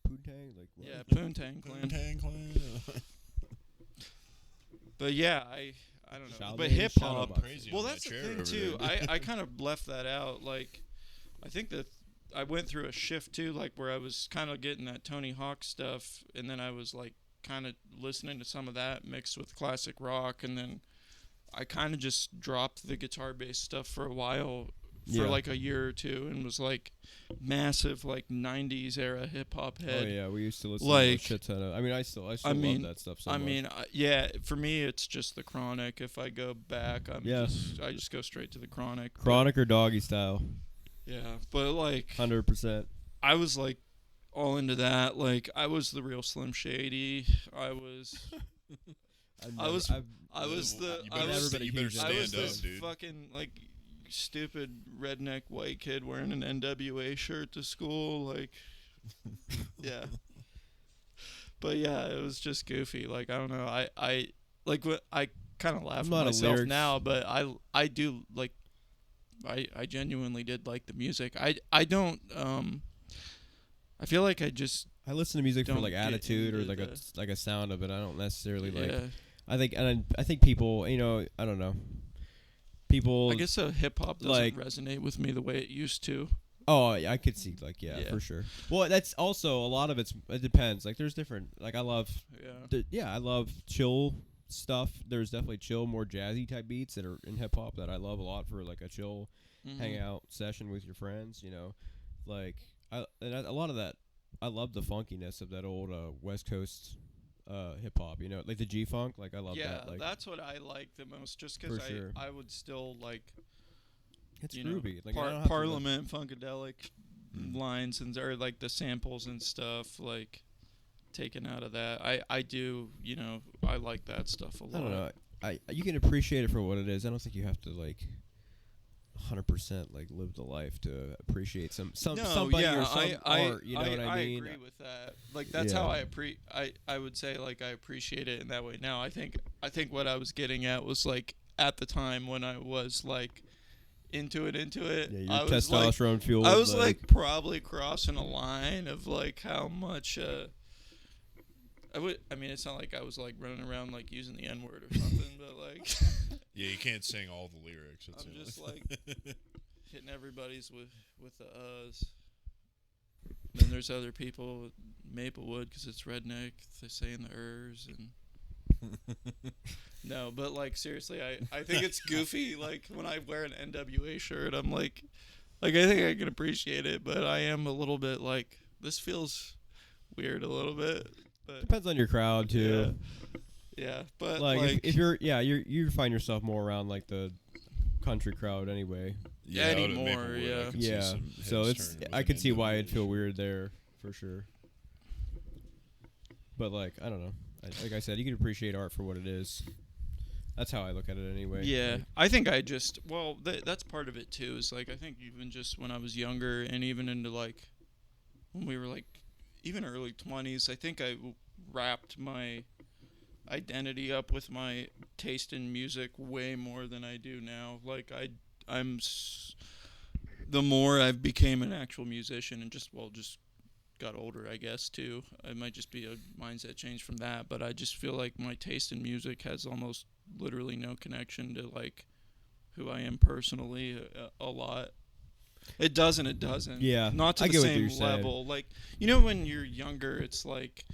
Poontang, like what? Yeah, Poontang Clan. Poontang Clan. But yeah, I don't know. Shout But out, hip shout hop. out. Well, that's the thing too. I kind of left that out. Like I think that I went through a shift too, like where I was kind of getting that Tony Hawk stuff, and then I was like kind of listening to some of that mixed with classic rock, and then I kind of just dropped the guitar-based stuff for a while, for like a year or two, and was like massive like '90s era hip hop head. Oh yeah, we used to listen like, to shit ton of. I mean, I still love that stuff so much. I mean, yeah, for me it's just the Chronic. If I go back, I just go straight to the Chronic. Chronic or Doggy Style. Yeah, but like 100%. I was like all into that. Like I was the real Slim Shady. I was this dude. fucking like stupid redneck white kid wearing an NWA shirt to school. Like, yeah. But yeah, it was just goofy. Like I don't know. I like what I kind of laugh I'm at not a myself lyrics. now, but I do like I genuinely did like the music. I don't I feel like I just I listen to music for don't like get attitude or into like a sound of it. I don't necessarily like. yeah. I think people, I don't know. People I guess hip hop doesn't like resonate with me the way it used to. oh, I could see like Yeah. for sure. Well, that's also a lot of it depends. Like there's different like I love Yeah. I love chill stuff. There's definitely chill, more jazzy type beats that are in hip hop that I love a lot for like a chill Mhm. hangout session with your friends. Like a lot of that. I love the funkiness of that old West Coast hip hop. Like the G funk. Like I love Yeah, that. Like that's what I like the most. Just because For sure. I would still like it's you know groovy. Like I don't have to Parliament Funkadelic Mm. lines and or like the samples and stuff like taken out of that. I do I like that stuff a lot. I don't know. You can appreciate it for what it is. I don't think you have to like 100% like live the life to appreciate somebody or some art. You know what I mean? agree with that. Like that's Yeah. how I would say like I appreciate it in that way. Now I think what I was getting at was like at the time when I was like into it. Yeah, your I was like testosterone fueled. I was like probably crossing a line of like how much I mean it's not like I was like running around like using the N-word or something, but like Yeah, you can't sing all the lyrics. It's I'm the just only- like hitting everybody's with the uhs. Then there's other people with Maplewood because it's redneck. They say in the ers and no, but like seriously, I think it's goofy. Like when I wear an NWA shirt, I'm like I think I can appreciate it, but I am a little bit like this feels weird a little bit. But depends on your crowd too. yeah, but Like, if you find yourself more around like the country crowd anyway. Yeah, out at Anymore, Maplewood, yeah. I can see Yeah. some So heads it's turning I with could an see why NWA it'd feel shirt. weird there for sure. But like I don't know. Like I said, you can appreciate art for what it is. That's how I look at it anyway. yeah, Like, I think I just that's part of it too. Is like I think even just when I was younger and even into like when we were like even early 20s, I think I wrapped my identity up with my taste in music way more than I do now. Like the more I've became an actual musician and just got older, I guess too. It might just be a mindset change from that, but I just feel like my taste in music has almost literally no connection to like who I am personally a lot. It doesn't. Yeah, Not to I the get what same you're saying. level. Like when you're younger, it's like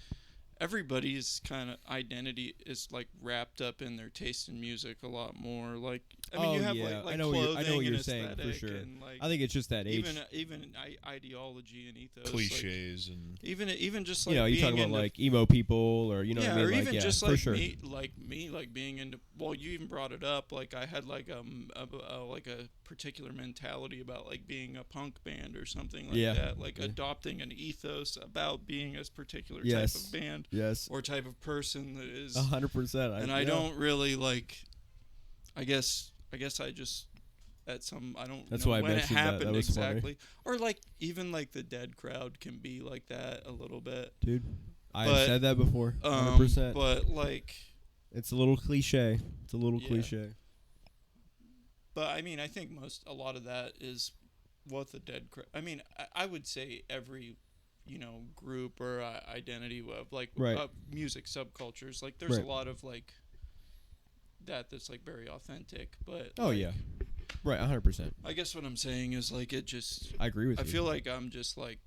everybody's kind of identity is like wrapped up in their taste in music a lot more. Like I mean, Oh, you have yeah. like I know what you're- clothing I know what and you're saying, for aesthetic sure. and like I think it's just that age. even ideology and ethos. Cliches and Like, even just like You talk being about into like emo people or you know yeah, what I mean? or Like, even yeah, just for like sure. me, like being into. Well, you even brought it up. Like I had like like a particular mentality about like being a punk band or something like Yeah. that. Like Yeah. adopting an ethos about being a particular Yes. type of band Yes. or type of person that is. 100%. And I don't really like. I guess I just at some I don't That's know why I when it mentioned that. That happened was funny. exactly. Or like even like the Dead crowd can be like that a little bit. Dude, I've But, said that before. 100%. But like. It's a little cliche. It's a little Yeah. cliche. But I mean, I think a lot of that is what the I mean, I would say every, group or identity of like Right. music subcultures. Like, there's Right. a lot of like that's like very authentic. But Oh, like, yeah. Right, 100%. I guess what I'm saying is like it just. I agree with I you. feel like I'm just like.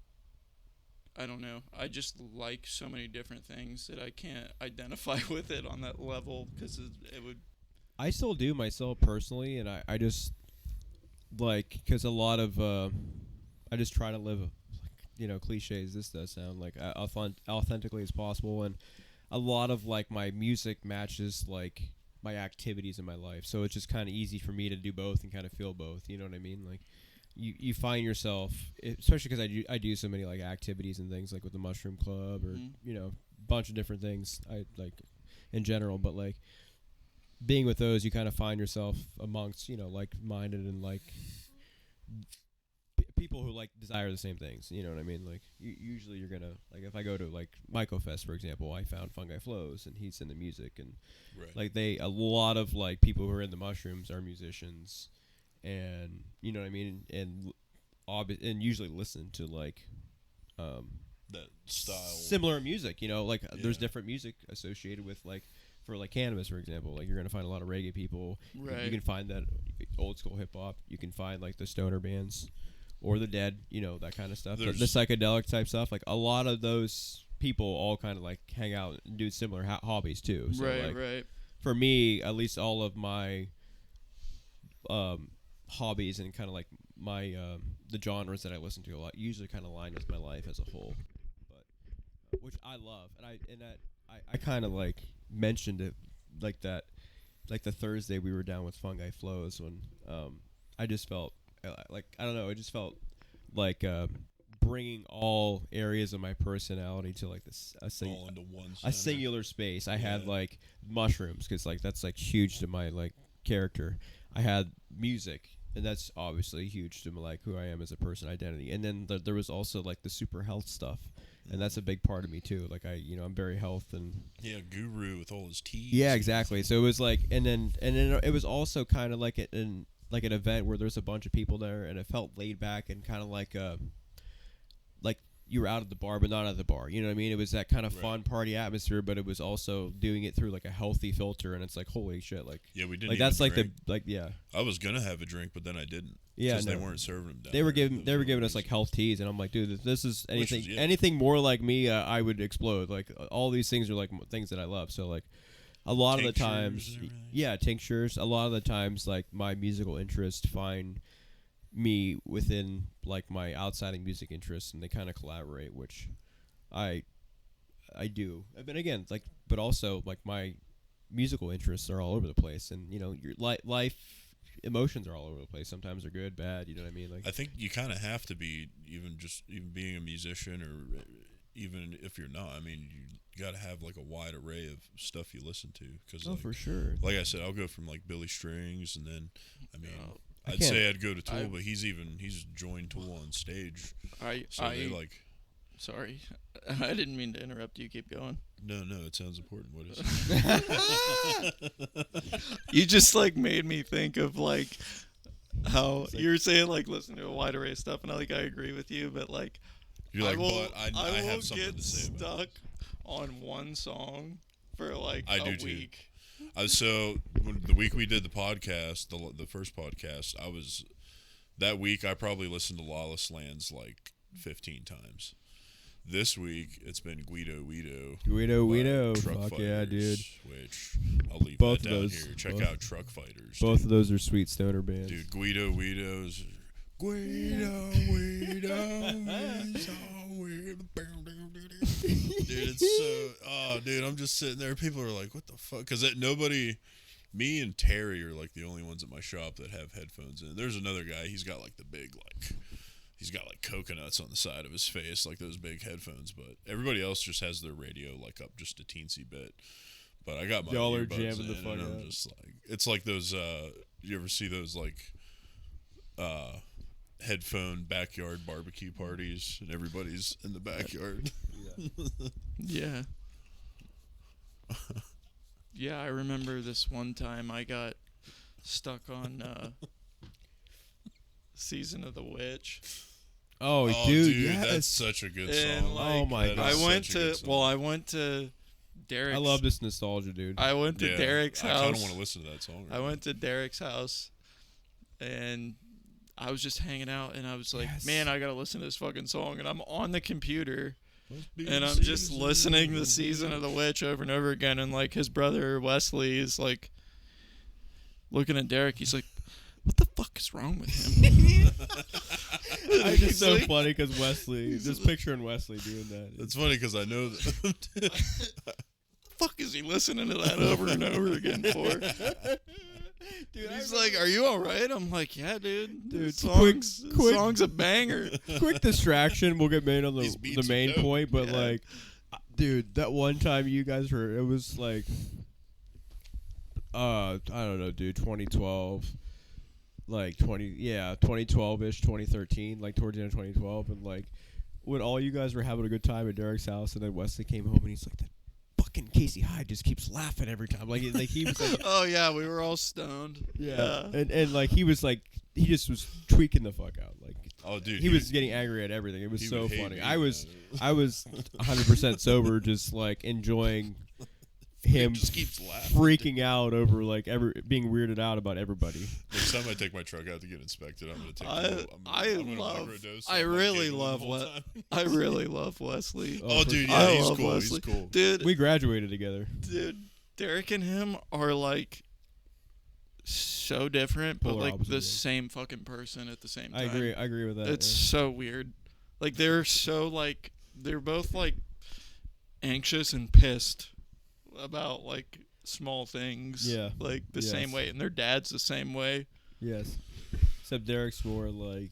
I don't know. I just like so many different things that I can't identify with it on that level because it would. I still do myself personally, and I just like because a lot of I just try to live cliches. This does sound like authentically as possible, and a lot of like my music matches like my activities in my life, so it's just kind of easy for me to do both and kind of feel both. You know what I mean? Like you find yourself, especially because I do so many like activities and things like with the Mushroom Club or bunch of different things I like in general, but like. Being with those, you kind of find yourself amongst, like-minded and, like, people who like desire the same things. You know what I mean? Like usually you're gonna like if I go to like Mycofest for example, I found Fungi Flows and he's in the music and Right. like a lot of like people who are in the mushrooms are musicians, and you know what I mean, and usually listen to like that style. similar music. You know, like there's Yeah. different music associated with like. For like cannabis, for example, like you're gonna find a lot of reggae people. Right. You can find that old school hip hop. You can find like the stoner bands, or the Dead. You know, that kind of stuff. The psychedelic type stuff. Like a lot of those people all kind of like hang out and do similar hobbies too. So right, like, right. For me, at least all of my hobbies and kind of like my the genres that I listen to a lot usually kind of align with my life as a whole, but which I love, and I kind of like mentioned it like that, like the Thursday we were down with Fungi Flows when I just felt like I don't know, it just felt like bringing all areas of my personality to like this all into one a singular space. I had like mushrooms because like that's like huge to my like character. I had music, and that's obviously huge to my, like who I am as a person, identity. And then there was also like the super health stuff, and that's a big part of me too. Like I'm very health and guru with all his teas. Yeah, exactly. So it was like, and then it was also kind of like an event where there's a bunch of people there, and it felt laid back and kind of like you were out at the bar but not at the bar. You know what I mean? It was that kind of fun party atmosphere, but it was also doing it through like a healthy filter, and it's like holy shit, like we didn't like that's like drink. I was gonna have a drink, but then I didn't. Yeah, because they weren't serving them. They were giving us like health teas, and I'm like, dude, this is anything is, anything more like me, I would explode. Like all these things are like things that I love. So like a lot of the times, tinctures. A lot of the times, like my musical interests find me within like my outside music interests, and they kind of collaborate, which I do. But again, like, but also like my musical interests are all over the place, and you know, your life emotions are all over the place. Sometimes they're good, bad. You know what I mean? Like, I think you kind of have to be even being a musician, or even if you're not. I mean, you got to have like a wide array of stuff you listen to. Cause for sure. Like I said, I'll go from like Billy Strings, and then I mean. I'd say I'd go to Tool, but he's joined Tool on stage. Sorry, I didn't mean to interrupt you. Keep going. No, it sounds important. What is it? You just like made me think of like how you were saying like listen to a wide array of stuff, and I agree with you, but like you're like, I have something to say about stuck on one song for like a week. Too. So the week we did the podcast, the first podcast, that week I probably listened to Lawless Lands like 15 times. This week it's been Guido. Fuck Fighters, yeah, dude. Which I'll leave both that of down those, here. Check out Truck Fighters. Both of those are sweet stoner bands. Dude, Guido's. Guido is dude, it's so. Dude, I'm just sitting there. People are like, "What the fuck?" Because me and Terry are like the only ones at my shop that have headphones in. There's another guy. He's got like the big he's got like coconuts on the side of his face, like those big headphones. But everybody else just has their radio like up just a teensy bit. But I got my y'all are earbuds jamming in, the fuck and I'm out. just like, it's like those. You ever see those like headphone backyard barbecue parties, and everybody's in the backyard? Yeah. Yeah, I remember this one time I got stuck on Season of the Witch. Oh, dude, yes. That's such a good And, song. like, oh my god. I went to Derek's. I love this nostalgia, dude. I went to Derek's house. I kind of want to listen to that song. I went to Derek's house, and I was just hanging out, and I was like, man, I gotta listen to this fucking song. And I'm on the computer, and I'm just listening to Season of the Witch over and over again. And like his brother Wesley is like looking at Derek. He's like, what the fuck is wrong with him? It's just so funny because Wesley, just picturing Wesley doing that. It's funny because I know that. Fuck is he listening to that over and over again for? Dude, he's like, "Are you all right?" I'm like, "Yeah, dude. Dude, song's a banger." Quick distraction. We'll get made on the main point, but like, dude, that one time you guys were, it was like, I don't know, dude, 2012. like 2012ish, 2013, like towards the end of 2012, and like when all you guys were having a good time at Derek's house, and then Wesley came home and he's like, that fucking Casey Hyde just keeps laughing every time. Like he was like, Oh yeah, we were all stoned. Yeah. and like he was like, he just was tweaking the fuck out. Like, Oh, dude, he was getting angry at everything. It was he so would hate funny. me, I was man. 100% sober, just like enjoying him just keeps laughing. freaking out over like being weirded out about everybody. Next time I take my truck out to get inspected, I'm gonna take. I really love Wesley. Oh, dude, yeah, I he's love cool. Wesley. He's cool. Dude, We graduated together. Derek and him are like so different, but Polar like opposite, the yeah. same fucking person at the same time. I agree with that. It's so weird. Like they're so like they're both like anxious and pissed about like small things. Yeah. Like the Yes. same way, and their dad's the same way. Yes. Except Derek's more like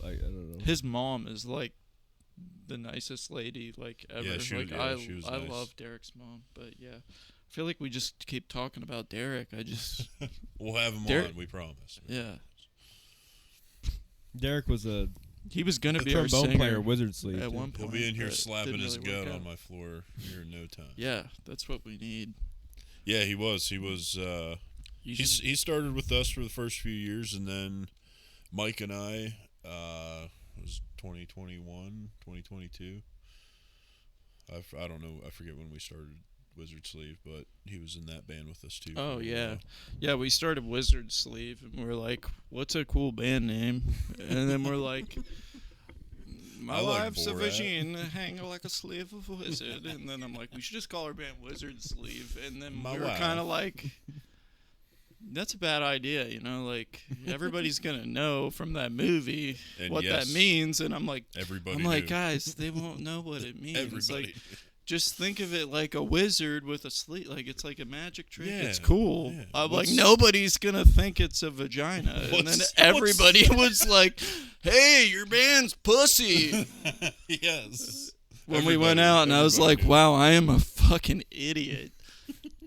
I don't know. His mom is like the nicest lady like ever. Yeah, she was I nice. love Derek's mom, but yeah. I feel like we just keep talking about Derek. I just We'll have him Derek- on. We promise. yeah. Derek was a He was gonna be our trombone singer player, Wizard Sleeve. at too. one He'll point. be in here but slapping didn't his really work gut out. on my floor here in no time. Yeah, that's what we need. Yeah, he was. He started with us for the first few years, and then Mike and I was 2021, 2022. I don't know. I forget when we started Wizard Sleeve, but he was in that band with us too. Oh for a yeah, while. yeah. We started Wizard Sleeve, and we're like, "What's a cool band name?" And then we're like, "My I like life's a Borat. vision, hanging like a sleeve of a wizard." And then I'm like, "We should just call our band Wizard Sleeve." And then My we were wife. kind of like, "That's a bad idea, you know? Like everybody's gonna know from that movie And what yes, that means." And I'm like, Everybody. I'm like, knew. guys, they won't know what it means. Everybody. Like, just think of it like a wizard with a sleeve. Like it's like a magic trick. Yeah, It's cool. yeah. I'm like, What's- nobody's gonna think it's a vagina. And then What's- everybody was like, "Hey, your band's pussy." Yes. When we went out, and I was like, everybody knew. "Wow, I am a fucking idiot."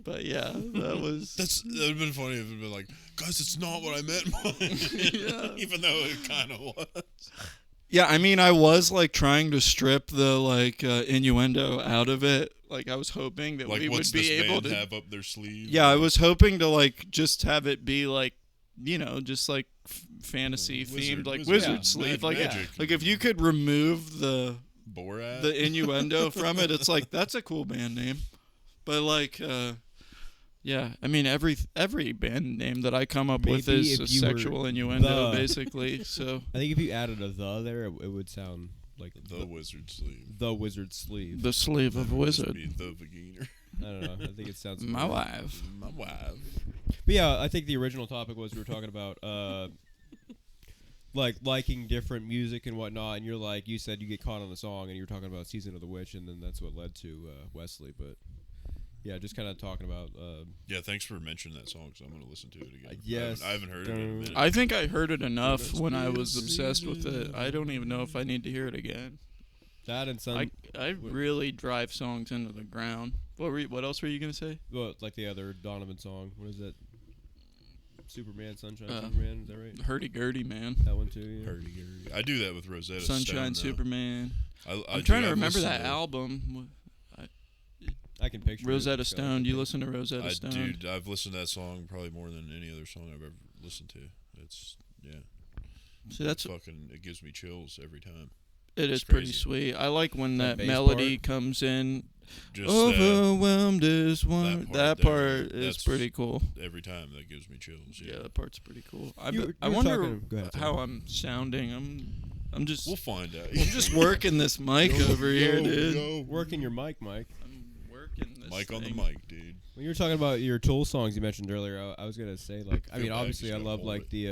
But yeah, that was. That would have been funny if it had been like, guys, it's not what I meant. Yeah. Even though it kind of was. Yeah, I mean, I was like trying to strip the like innuendo out of it. Like I was hoping that Like, we what's would be this able band to. have up their sleeve? Yeah, I was hoping to like just have it be like, you know, just like fantasy themed, like wizard yeah, sleeve. magic. Like if you could remove the Borat. innuendo from it, it's like that's a cool band name. But like, yeah, I mean every band name that I come up with Maybe is if a you were sexual innuendo, the- basically. So I think if you added a "the" there, it would sound like the wizard sleeve. the Wizard Sleeve. the sleeve of a wizard. Be the vagina. I don't know. I think it sounds My more- wife. My wife. But yeah, I think the original topic was we were talking about like liking different music and whatnot, and you said you get caught on the song, and you were talking about Season of the Witch, and then that's what led to Wesley. But yeah, just kind of talking about Yeah, thanks for mentioning that song, because I'm going to listen to it again. yes. I haven't heard it in a minute. I think I heard it enough when I was obsessed with it. I don't even know if I need to hear it again. that and some I really drive songs into the ground. What else were you gonna say? well, like the other Donovan song. What is that? Superman, Sunshine, Uh, Superman. Is that right? Hurdy-gurdy, man. That one too. Yeah. Hurdy-gurdy. I do that with Rosetta Sunshine, Stone, though. Superman. I I'm do- trying to I've remember listened that to- album. I can picture it. Rosetta It's got Stone. Do you listen to Rosetta Stone? Dude, I've listened to that song probably more than any other song I've ever listened to. It's See, that's it gives me chills every time. it is it's pretty crazy. sweet. I like when That that bass melody part? comes in. Just Overwhelmed is one. that That part part there, is that's- pretty cool. every time that gives me chills. Yeah, Yeah, that part's pretty cool. I You were wonder talking- go ahead, how sorry. I'm sounding. I'm just we'll find out. I'm just working this mic over here, dude. Working your mic, Mike. I'm working this Mike on the thing. mic, dude. When you were talking about your Tool songs you mentioned earlier, I was gonna say like I Feel mean bad, obviously just I gotta love hold like it. the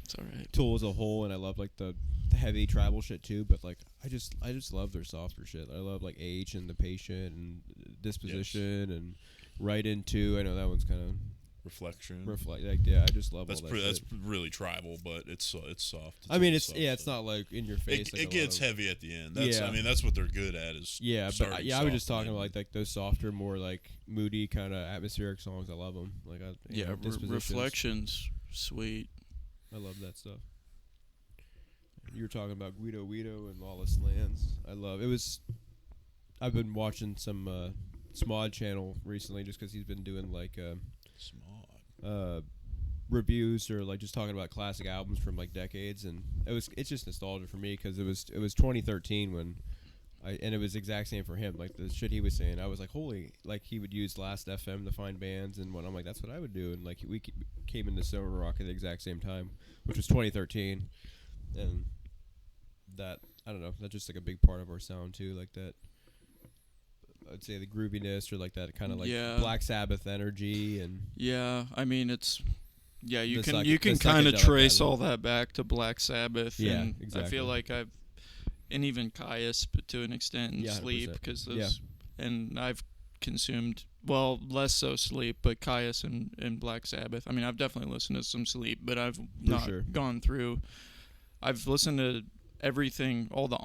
It's all right. Tool as a whole, and I love like the heavy tribal shit too. But like I just love their softer shit. I love like H and the Patient and Disposition and Right Into. I know that one's kind of Reflection. reflect. Like yeah, I just love That's all that. that's shit. really tribal, but it's soft. I mean all it's soft yeah, it's stuff. not like in your face. It, like it a gets lot of- heavy at the end. That's Yeah. I mean that's what they're good at is Yeah, but starting yeah, I was soft just talking and about like those softer, more like moody kind of atmospheric songs. I love them. Like Yeah, Dispositions. Reflections, sweet. I love that stuff. You were talking about Guido and Lawless Lands. I love it. I've been watching some Smod channel recently just because he's been doing like Smod. Reviews or like just talking about classic albums from like decades, and it's just nostalgia for me because it was 2013 when and it was exact same for him. Like the shit he was saying, I was like, holy, like he would use Last FM to find bands, and when I'm like, that's what I would do, and like we came into Stoner Rock at the exact same time, which was 2013, and that I don't know, that's just like a big part of our sound too, like that. I'd say the grooviness or like that kind of like Black Sabbath energy and I mean it's you the can kind of trace all that back to Black Sabbath. Yeah, and exactly. I feel like and even Caius to an extent, and Sleep, because those, and I've consumed, well, less so Sleep, but Caius and Black Sabbath. I mean, I've definitely listened to some Sleep, but I've not gone through. I've listened to everything, all the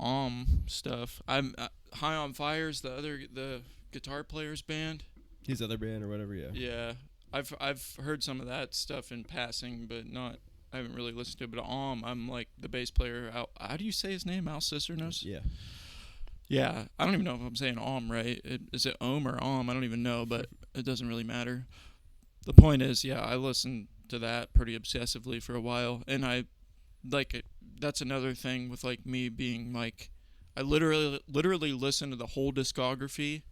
stuff. I'm High on Fire's the guitar player's band. His other band or whatever, yeah. Yeah, I've heard some of that stuff in passing, but not. I haven't really listened to it, but I'm like the bass player. How do you say his name? Al Cisternos? Yeah. Yeah, I don't even know if I'm saying right. Is it or I don't even know, but it doesn't really matter. The point is, I listened to that pretty obsessively for a while, and I like it. That's another thing with like me being like, I literally listen to the whole discography,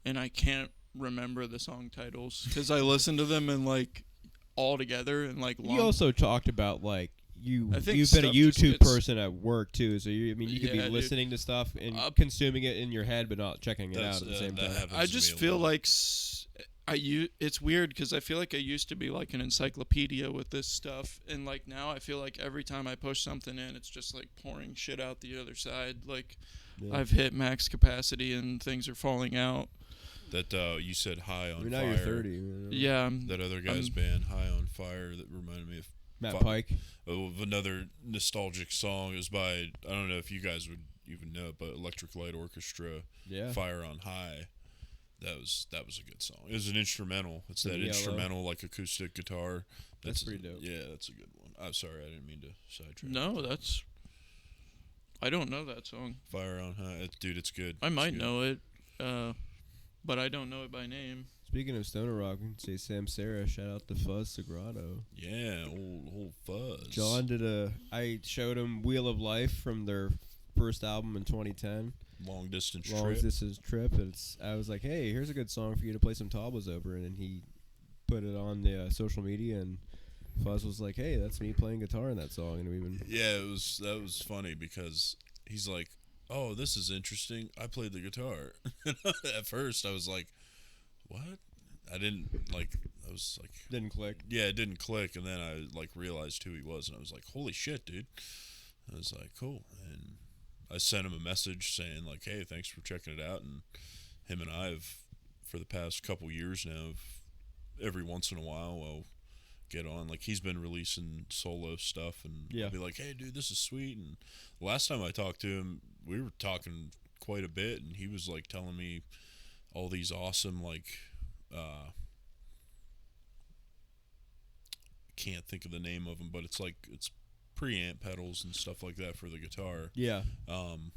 and I can't remember the song titles because I listen to them in like all together and like long. You also talked about like you've been a YouTube person at work too, so you could be listening to stuff and consuming it in your head but not checking it out at the same time. I just feel like it's weird because I feel like I used to be like an encyclopedia with this stuff, and like now I feel like every time I push something in, it's just like pouring shit out the other side. Like I've hit max capacity and things are falling out. That you said High on Fire. Now you're 30. Yeah. That other guy's band, High on Fire, that reminded me of Matt Pike. Of another nostalgic song is by, I don't know if you guys would even know it, but Electric Light Orchestra. Yeah. Fire on High. That was a good song. It was an instrumental. It's that instrumental like acoustic guitar. That's pretty dope. Yeah, that's a good one. I'm sorry, I didn't mean to sidetrack. No, I don't know that song. Fire on High, dude, it's good. I might know it. But I don't know it by name. Speaking of Stoner Rock, we can say Sam Sarah. Shout out to Fuzz Sagrado. Yeah, old Fuzz. John I showed him Wheel of Life from their first album in 2010. Long distance trip. I was like, hey, here's a good song for you to play some tablas over, and then he put it on the social media, and Fuzz was like, hey, that's me playing guitar in that song, and that was funny because he's like, oh, this is interesting. I played the guitar. At first, I was like, what? Didn't click. Yeah, it didn't click, and then I like realized who he was, and I was like, holy shit, dude. I was like, cool. And I sent him a message saying like, hey, thanks for checking it out. And him and I have, for the past couple years now, every once in a while, we'll get on. Like, he's been releasing solo stuff, and I'll be like, hey, dude, this is sweet. And last time I talked to him, we were talking quite a bit, and he was like telling me all these awesome like can't think of the name of them, but it's preamp pedals and stuff like that for the guitar. Yeah.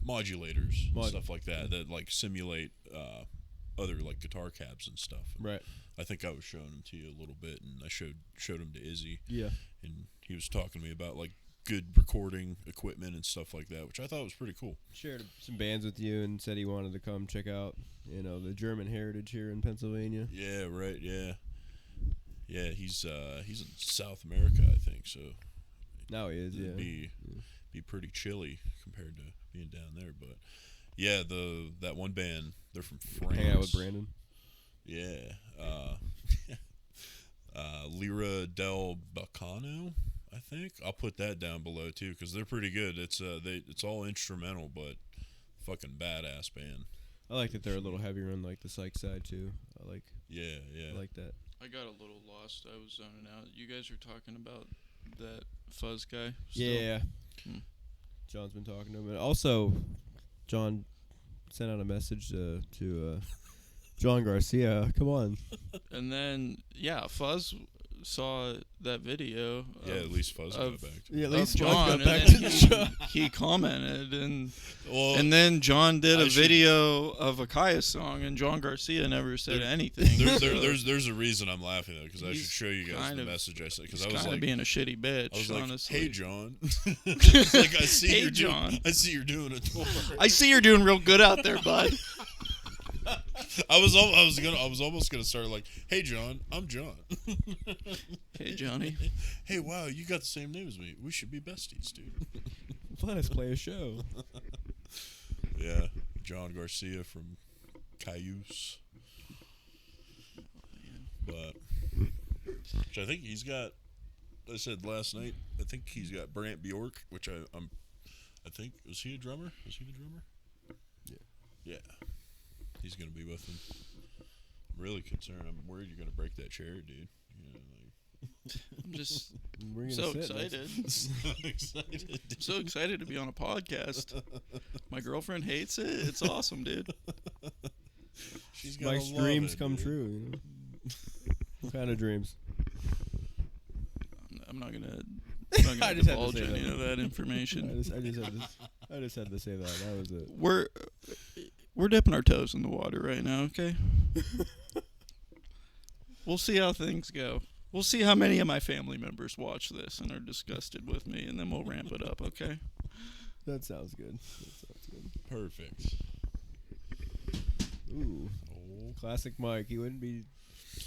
Modulators and stuff like that like simulate other like guitar cabs and stuff. And right. I think I was showing them to you a little bit, and I showed them to Izzy. Yeah. And he was talking to me about like good recording equipment and stuff like that, which I thought was pretty cool. Shared some bands with you and said he wanted to come check out, the German heritage here in Pennsylvania. Yeah, right. Yeah, he's in South America, I think. So now he is. It'd be pretty chilly compared to being down there, but yeah, that one band, they're from France. Hang out with Brandon. Yeah, Lira del Bacano, I think. I'll put that down below too because they're pretty good. It's all instrumental, but fucking badass band. I like that they're a little heavier on like the psych side too. Yeah. I like that. I got a little lost. I was zoning out. You guys are talking about that Fuzz guy still? Yeah. John's been talking to him. And also, John sent out a message to John Garcia. Come on. And then, Fuzz saw that video. Yeah, at least Fuzz got of- back. To Yeah, at Of least Fuzz John, got and back then to the show. he commented, and Well, then John did I a should- video of a Kaya song, and John Garcia never said anything. there's a reason I'm laughing though, because I should He's show you guys kind the of- message I said. Because He's I was kind of like, being a shitty bitch, I was like, honestly. hey John, It's like I see Hey, you're John. doing, I see you're doing a tour. I see you're doing real good out there, bud. I was almost gonna start like, hey John, I'm John. Hey, Johnny. Hey, wow, you got the same name as me. We should be besties, dude. Let us play a show. Yeah, John Garcia from Cayuse. But which I think he's got. I said last night. I think he's got Brant Bjork, which I think was he a drummer? Was he the drummer? Yeah. Yeah. He's gonna be with him. I'm really concerned. I'm worried you're gonna break that chair, dude. You know, I'm just We're gonna so sit excited. so excited. I'm so excited to be on a podcast. My girlfriend hates it. It's awesome, dude. She's gonna Mike's love dreams it, come dude. true. You know? What kind of dreams? I'm not gonna I divulge just had to say any that. of that information. I just had to say that. That was it. We're dipping our toes in the water right now, okay? We'll see how things go. We'll see how many of my family members watch this and are disgusted with me, and then we'll ramp it up, okay? That sounds good. That sounds good. Perfect. Ooh, Oh, classic Mike. He wouldn't be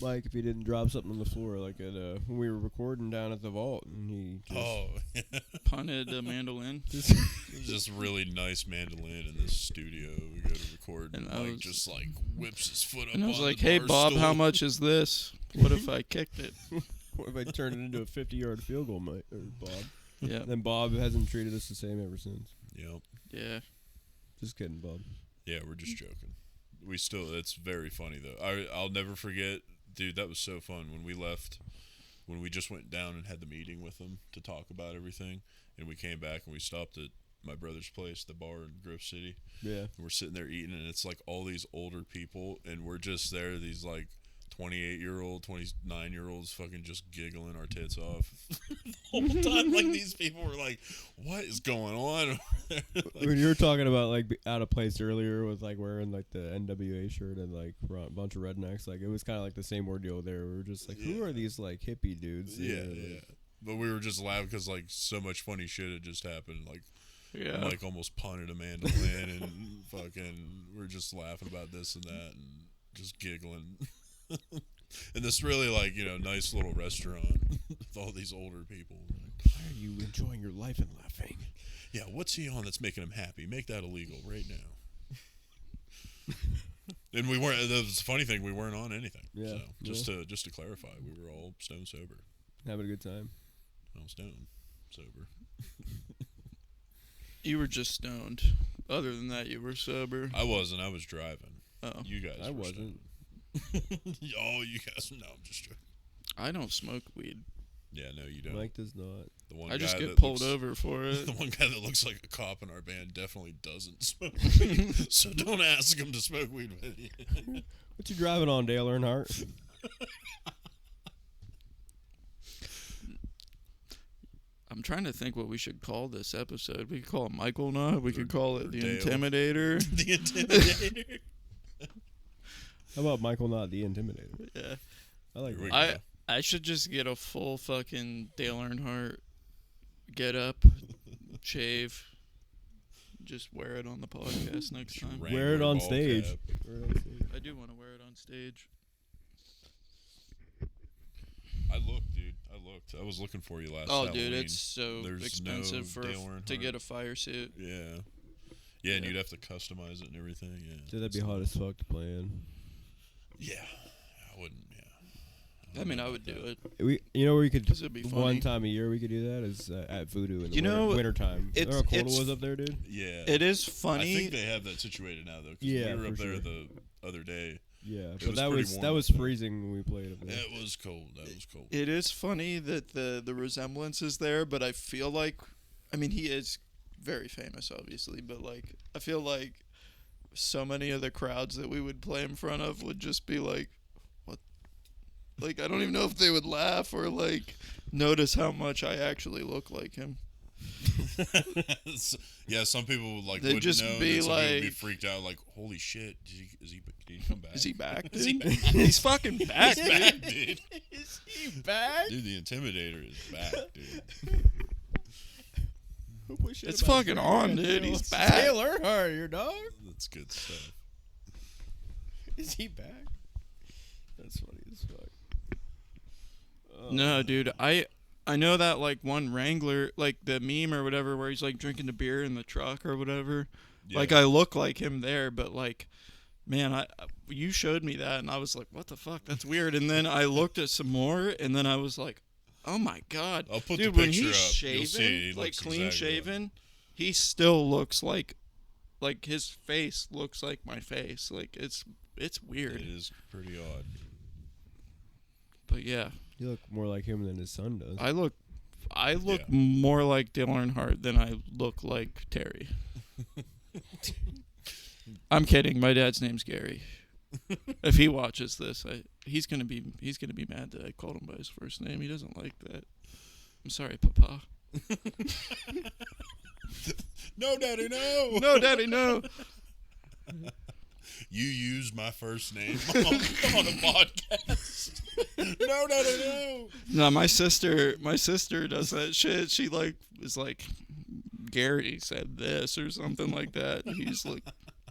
Mike if he didn't drop something on the floor, like at when we were recording down at the vault, and he just Punted a mandolin. just There's this really nice mandolin in this studio. We go to record, and And I Mike was- just like whips his foot up. And I was on like, the hey, bar Bob, stool. how much is this? What if I kicked it? what if I turned it into a 50-yard field goal, Mike or Bob? Yeah. Then Bob hasn't treated us the same ever since. Yep. Yeah. Just kidding, Bob. Yeah, we're just joking. We still. It's very funny though. I'll never forget, dude. That was so fun when we left. When we just went down and had the meeting with them to talk about everything, and we came back and we stopped at my brother's place, the bar in Grove City. Yeah. And we're sitting there eating, and it's like all these older people, and we're just there, these like 28-year-old, 29-year-olds fucking just giggling our tits off the whole time. Like, these people were like, what is going on? When you were talking about like out of place earlier with like wearing like the NWA shirt and like a bunch of rednecks, like it was kind of like the same ordeal there. We were just like, who Yeah. are these like hippie dudes? Yeah, like- yeah. But we were just laughing because like so much funny shit had just happened. Like Yeah. Mike almost punted a mandolin, and fucking we're just laughing about this and that, and just giggling. And this really like nice little restaurant with all these older people. Why are you enjoying your life and laughing? Yeah, what's he on that's making him happy? Make that illegal right now. And we weren't. The funny thing, we weren't on anything. Yeah, So just to clarify, we were all stone sober. Having a good time. Well, stone sober. You were just stoned. Other than that, you were sober. I wasn't. I was driving. Oh. You guys. I were wasn't. stoned. Oh, you guys. No, I'm just joking. I don't smoke weed. Yeah, no, you don't. Mike does not. The one I just guy get that pulled looks- over for it. The one guy that looks like a cop in our band definitely doesn't smoke weed. So don't ask him to smoke weed with you. What you driving on, Dale Earnhardt? I'm trying to think what we should call this episode. We could call it Michaelnaut. We could call or it The Dale. Intimidator. The Intimidator. How about Michaelnaut, the Intimidator? Yeah. I like Here we that. go. I should just get a full fucking Dale Earnhardt get up, shave, just wear it on the podcast next time. Wear it Wrangler on ball stage. cap. I do want to wear it on stage. I looked, dude. I was looking for you last Oh, Halloween. dude, it's so There's expensive no Dale to Earnhardt. get a fire suit. Yeah. Yeah, and Yeah. you'd have to customize it and everything. Yeah. Dude, that'd be hot as fuck to play in. Yeah. I wouldn't. Yeah. I mean, I would do it. You know where you could 'Cause it'd be funny. one time a year we could do that is at Voodoo in the You know, winter time. it's- Remember how cold it's- it was up there, dude? Yeah. It is I funny. think they have that situated now though. 'Cause Yeah, we were up for there sure. the other day. Yeah, It but was that pretty was warm that up was there. freezing when we played up there. It was cold. That was cold. It is funny that the resemblance is there, but I feel like, I mean, he is very famous, obviously, but like, I feel like so many of the crowds that we would play in front of would just be like, Like, I don't even know if they would laugh or, like, notice how much I actually look like him. Yeah, some people like They'd wouldn't just know. be and some people would be like- freaked out, like, "Holy shit! Did he come back? Is he back, dude? Is he back? He's fucking back, He's back, dude. dude. Is he back? Dude, the Intimidator is back, dude. It's fucking on, dude. He's back. Taylor, are your dog? That's good stuff. Is he back? That's funny as fuck. No, dude. I know that, like, one Wrangler, like, the meme or whatever, where he's, like, drinking the beer in the truck or whatever. Yeah. Like, I look like him there, but, like, man, you showed me that, and I was like, what the fuck? That's weird. And then I looked at some more, and then I was like, oh, my God. I'll put dude, the when picture he's up. shaven, You'll see. He like, looks clean exactly shaven, he still looks like his face looks like my face. Like, it's weird. It is pretty odd. But, yeah. You look more like him than his son does. I look Yeah. more like Dale Earnhardt than I look like Terry. I'm kidding. My dad's name's Gary. If he watches this, he's gonna be mad that I called him by his first name. He doesn't like that. I'm sorry, Papa. No, Daddy, no. No, Daddy, no. You use my first name on a podcast. No, Daddy, no. No, my sister does that shit. She is like, Gary said this or something like that. He's like,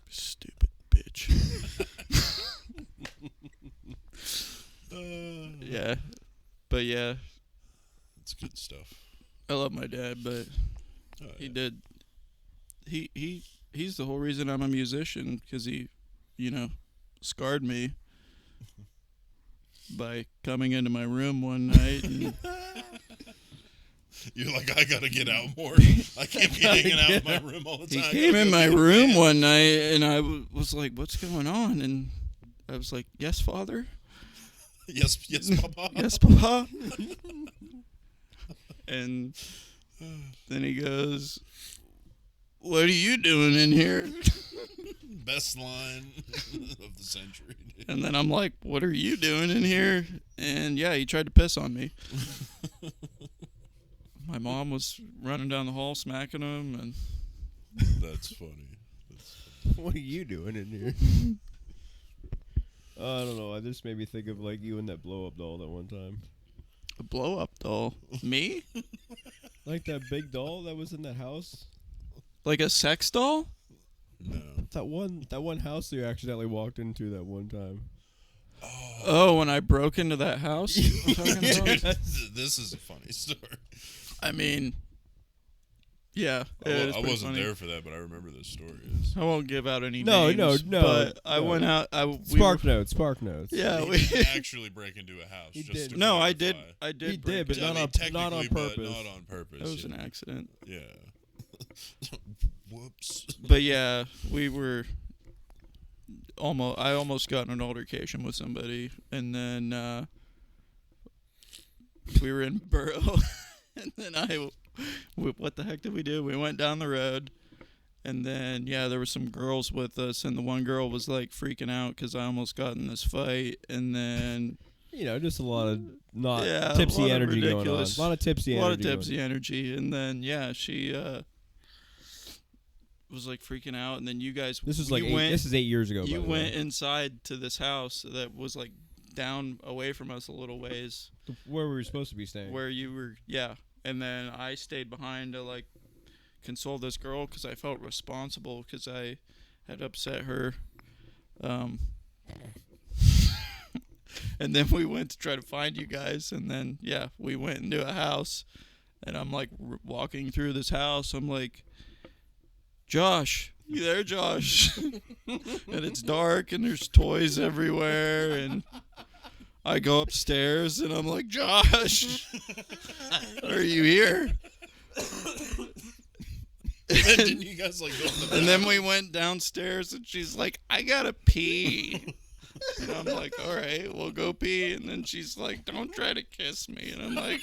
stupid bitch. Yeah, but yeah, It's good stuff. I love my dad, but Oh, he yeah. did. He's the whole reason I'm a musician, because he, scarred me by coming into my room one night. And You're like, I gotta get out more. I can't be hanging out in my room all the he time. came in my room one night, and I was like, "What's going on?" And I was like, "Yes, Father." Yes, Papa. Yes, Papa. And then he goes, "What are you doing in here?" Best line of the century. Dude. And then I'm like, "What are you doing in here?" And yeah, he tried to piss on me. My mom was running down the hall smacking him, and That's funny. What are you doing in here? I don't know. This made me think of like you and that blow up doll that one time. a blow up doll. Me? Like that big doll that was in that house. Like a sex doll? No. That one house you accidentally walked into that one time. Oh, when I broke into that house? You're talking about? Dude, this is a funny story. I mean, yeah. I wasn't there for that, but I remember this story. I won't give out any No, names. no, But I no. went out. Spark notes. Yeah, He we. didn't actually break into a house. He just did. To No, I did. clarify. I did. He break did, but into I not mean, on- technically, not on but purpose. not on purpose. That was yeah. an accident. Yeah. Whoops. But yeah, we were almost. I almost got in an altercation with somebody, and then we were in Burrow, and then what the heck did we do? We went down the road, and then yeah, there were some girls with us, and the one girl was like freaking out because I almost got in this fight, and then Just a lot of not Yeah, a lot tipsy of energy going on. ridiculous- A lot of tipsy a energy. lot of tipsy energy, and then yeah, she was like freaking out, and then you guys. This is you like went, this is 8 years ago. You by the went way. inside to this house that was like down away from us a little ways, Where we were supposed to be staying. where you were, yeah. And then I stayed behind to like console this girl because I felt responsible because I had upset her. And then we went to try to find you guys, and then yeah, we went into a house, and I'm like walking through this house. I'm like, Josh, you there, Josh? And it's dark, and there's toys everywhere, and I go upstairs, and I'm like, Josh, are you here? And didn't you guys like go to the And then we went downstairs, and she's like, I gotta pee. And I'm like, all right, we'll go pee. And then she's like, don't try to kiss me. And I'm like,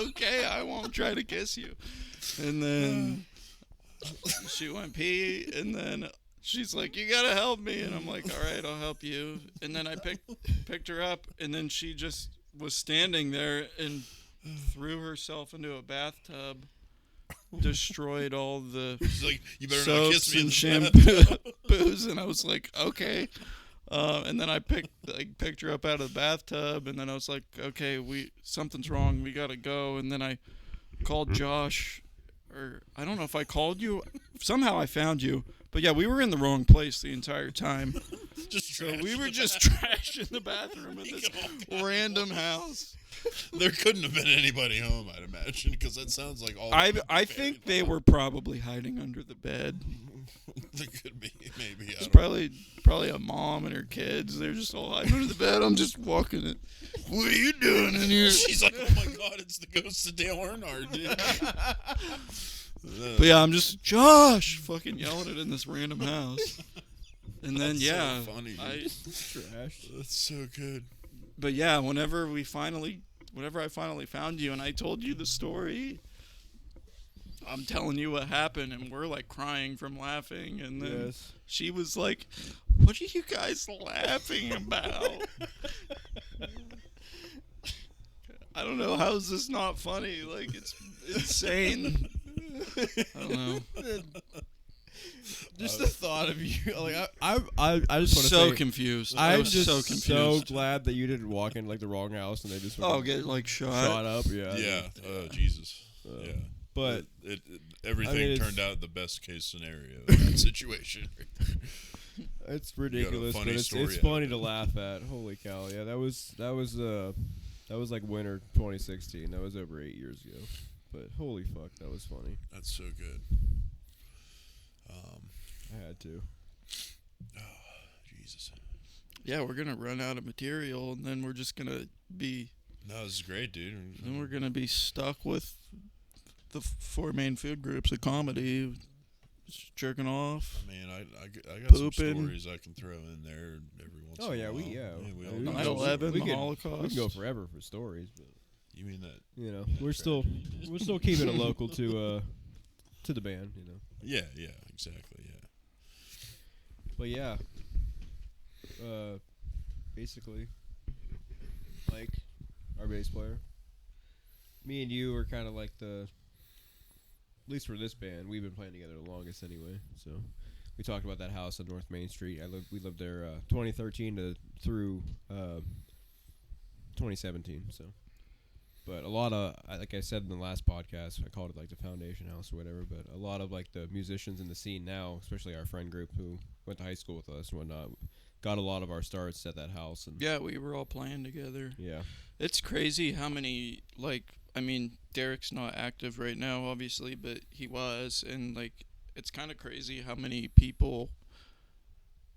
okay, I won't try to kiss you. And then she went pee, and then she's like, "You gotta help me," and I'm like, "All right, I'll help you." And then I picked her up, and then she just was standing there and threw herself into a bathtub, destroyed all the She's like, you better not kiss soaps me in and the bath. shampoos, and I was like, okay. And then I picked her up out of the bathtub, and then I was like, okay, something's wrong, we gotta go. And then I called Josh, or I don't know if I called you. Somehow I found you, but yeah, we were in the wrong place the entire time. Just So trash we in were the just bath. trashing the bathroom in this random house. There couldn't have been anybody home, I'd imagine, because that sounds like all. I think they were probably hiding under the bed. There could be, maybe. It's probably a mom and her kids. They're just all hiding under the bed. I'm just walking it. What are you doing in here? She's like, oh my god, it's the ghost of Dale Earnhardt, dude. But yeah, I'm just Josh fucking yelling it in this random house. And then That's yeah, so funny, dude. Trash. That's so good. but yeah, whenever I finally found you and I told you the story, I'm telling you what happened, and we're like crying from laughing, and then Yes. she was like, "What are you guys laughing about?" I don't know. How is this not funny? Like, it's insane. I don't know. Just the thought of you, like I just want to So say, confused. I I'm was just so confused. glad that you didn't walk in like the wrong house and they just Oh, fucking get like shot. shot up. Yeah. Yeah. Oh, Jesus. Yeah. But Everything I mean, it's- turned out the best case scenario in that situation. it's ridiculous, but funny it's story out of funny it. to laugh at. Holy cow! Yeah, that was like winter 2016. That was over 8 years ago. But holy fuck, that was funny. That's so good. I had to. Jesus. Yeah, we're gonna run out of material, and then we're just gonna be. No, this is great, dude. Then we're gonna be stuck with the four main food groups of comedy, just jerking off. I mean, I got some Pooping. stories I can throw in there every once Oh in a yeah, while. we all we know. 9/11, we the could- Holocaust. We can go forever for stories, but You mean that? you know, Yeah, we're still keeping it local to the band, you know. Yeah, exactly, yeah. But yeah, basically, like our bass player, me and you are kind of like at least for this band, we've been playing together the longest anyway. So we talked about that house on North Main Street. We lived there 2013 through 2017. So, but a lot of, like I said in the last podcast, I called it like the foundation house or whatever. But a lot of like the musicians in the scene now, especially our friend group who went to high school with us and whatnot, got a lot of our starts at that house. And Yeah, we were all playing together. yeah, It's crazy how many, like, I mean, Derek's not active right now, obviously, but he was, and, like, it's kind of crazy how many people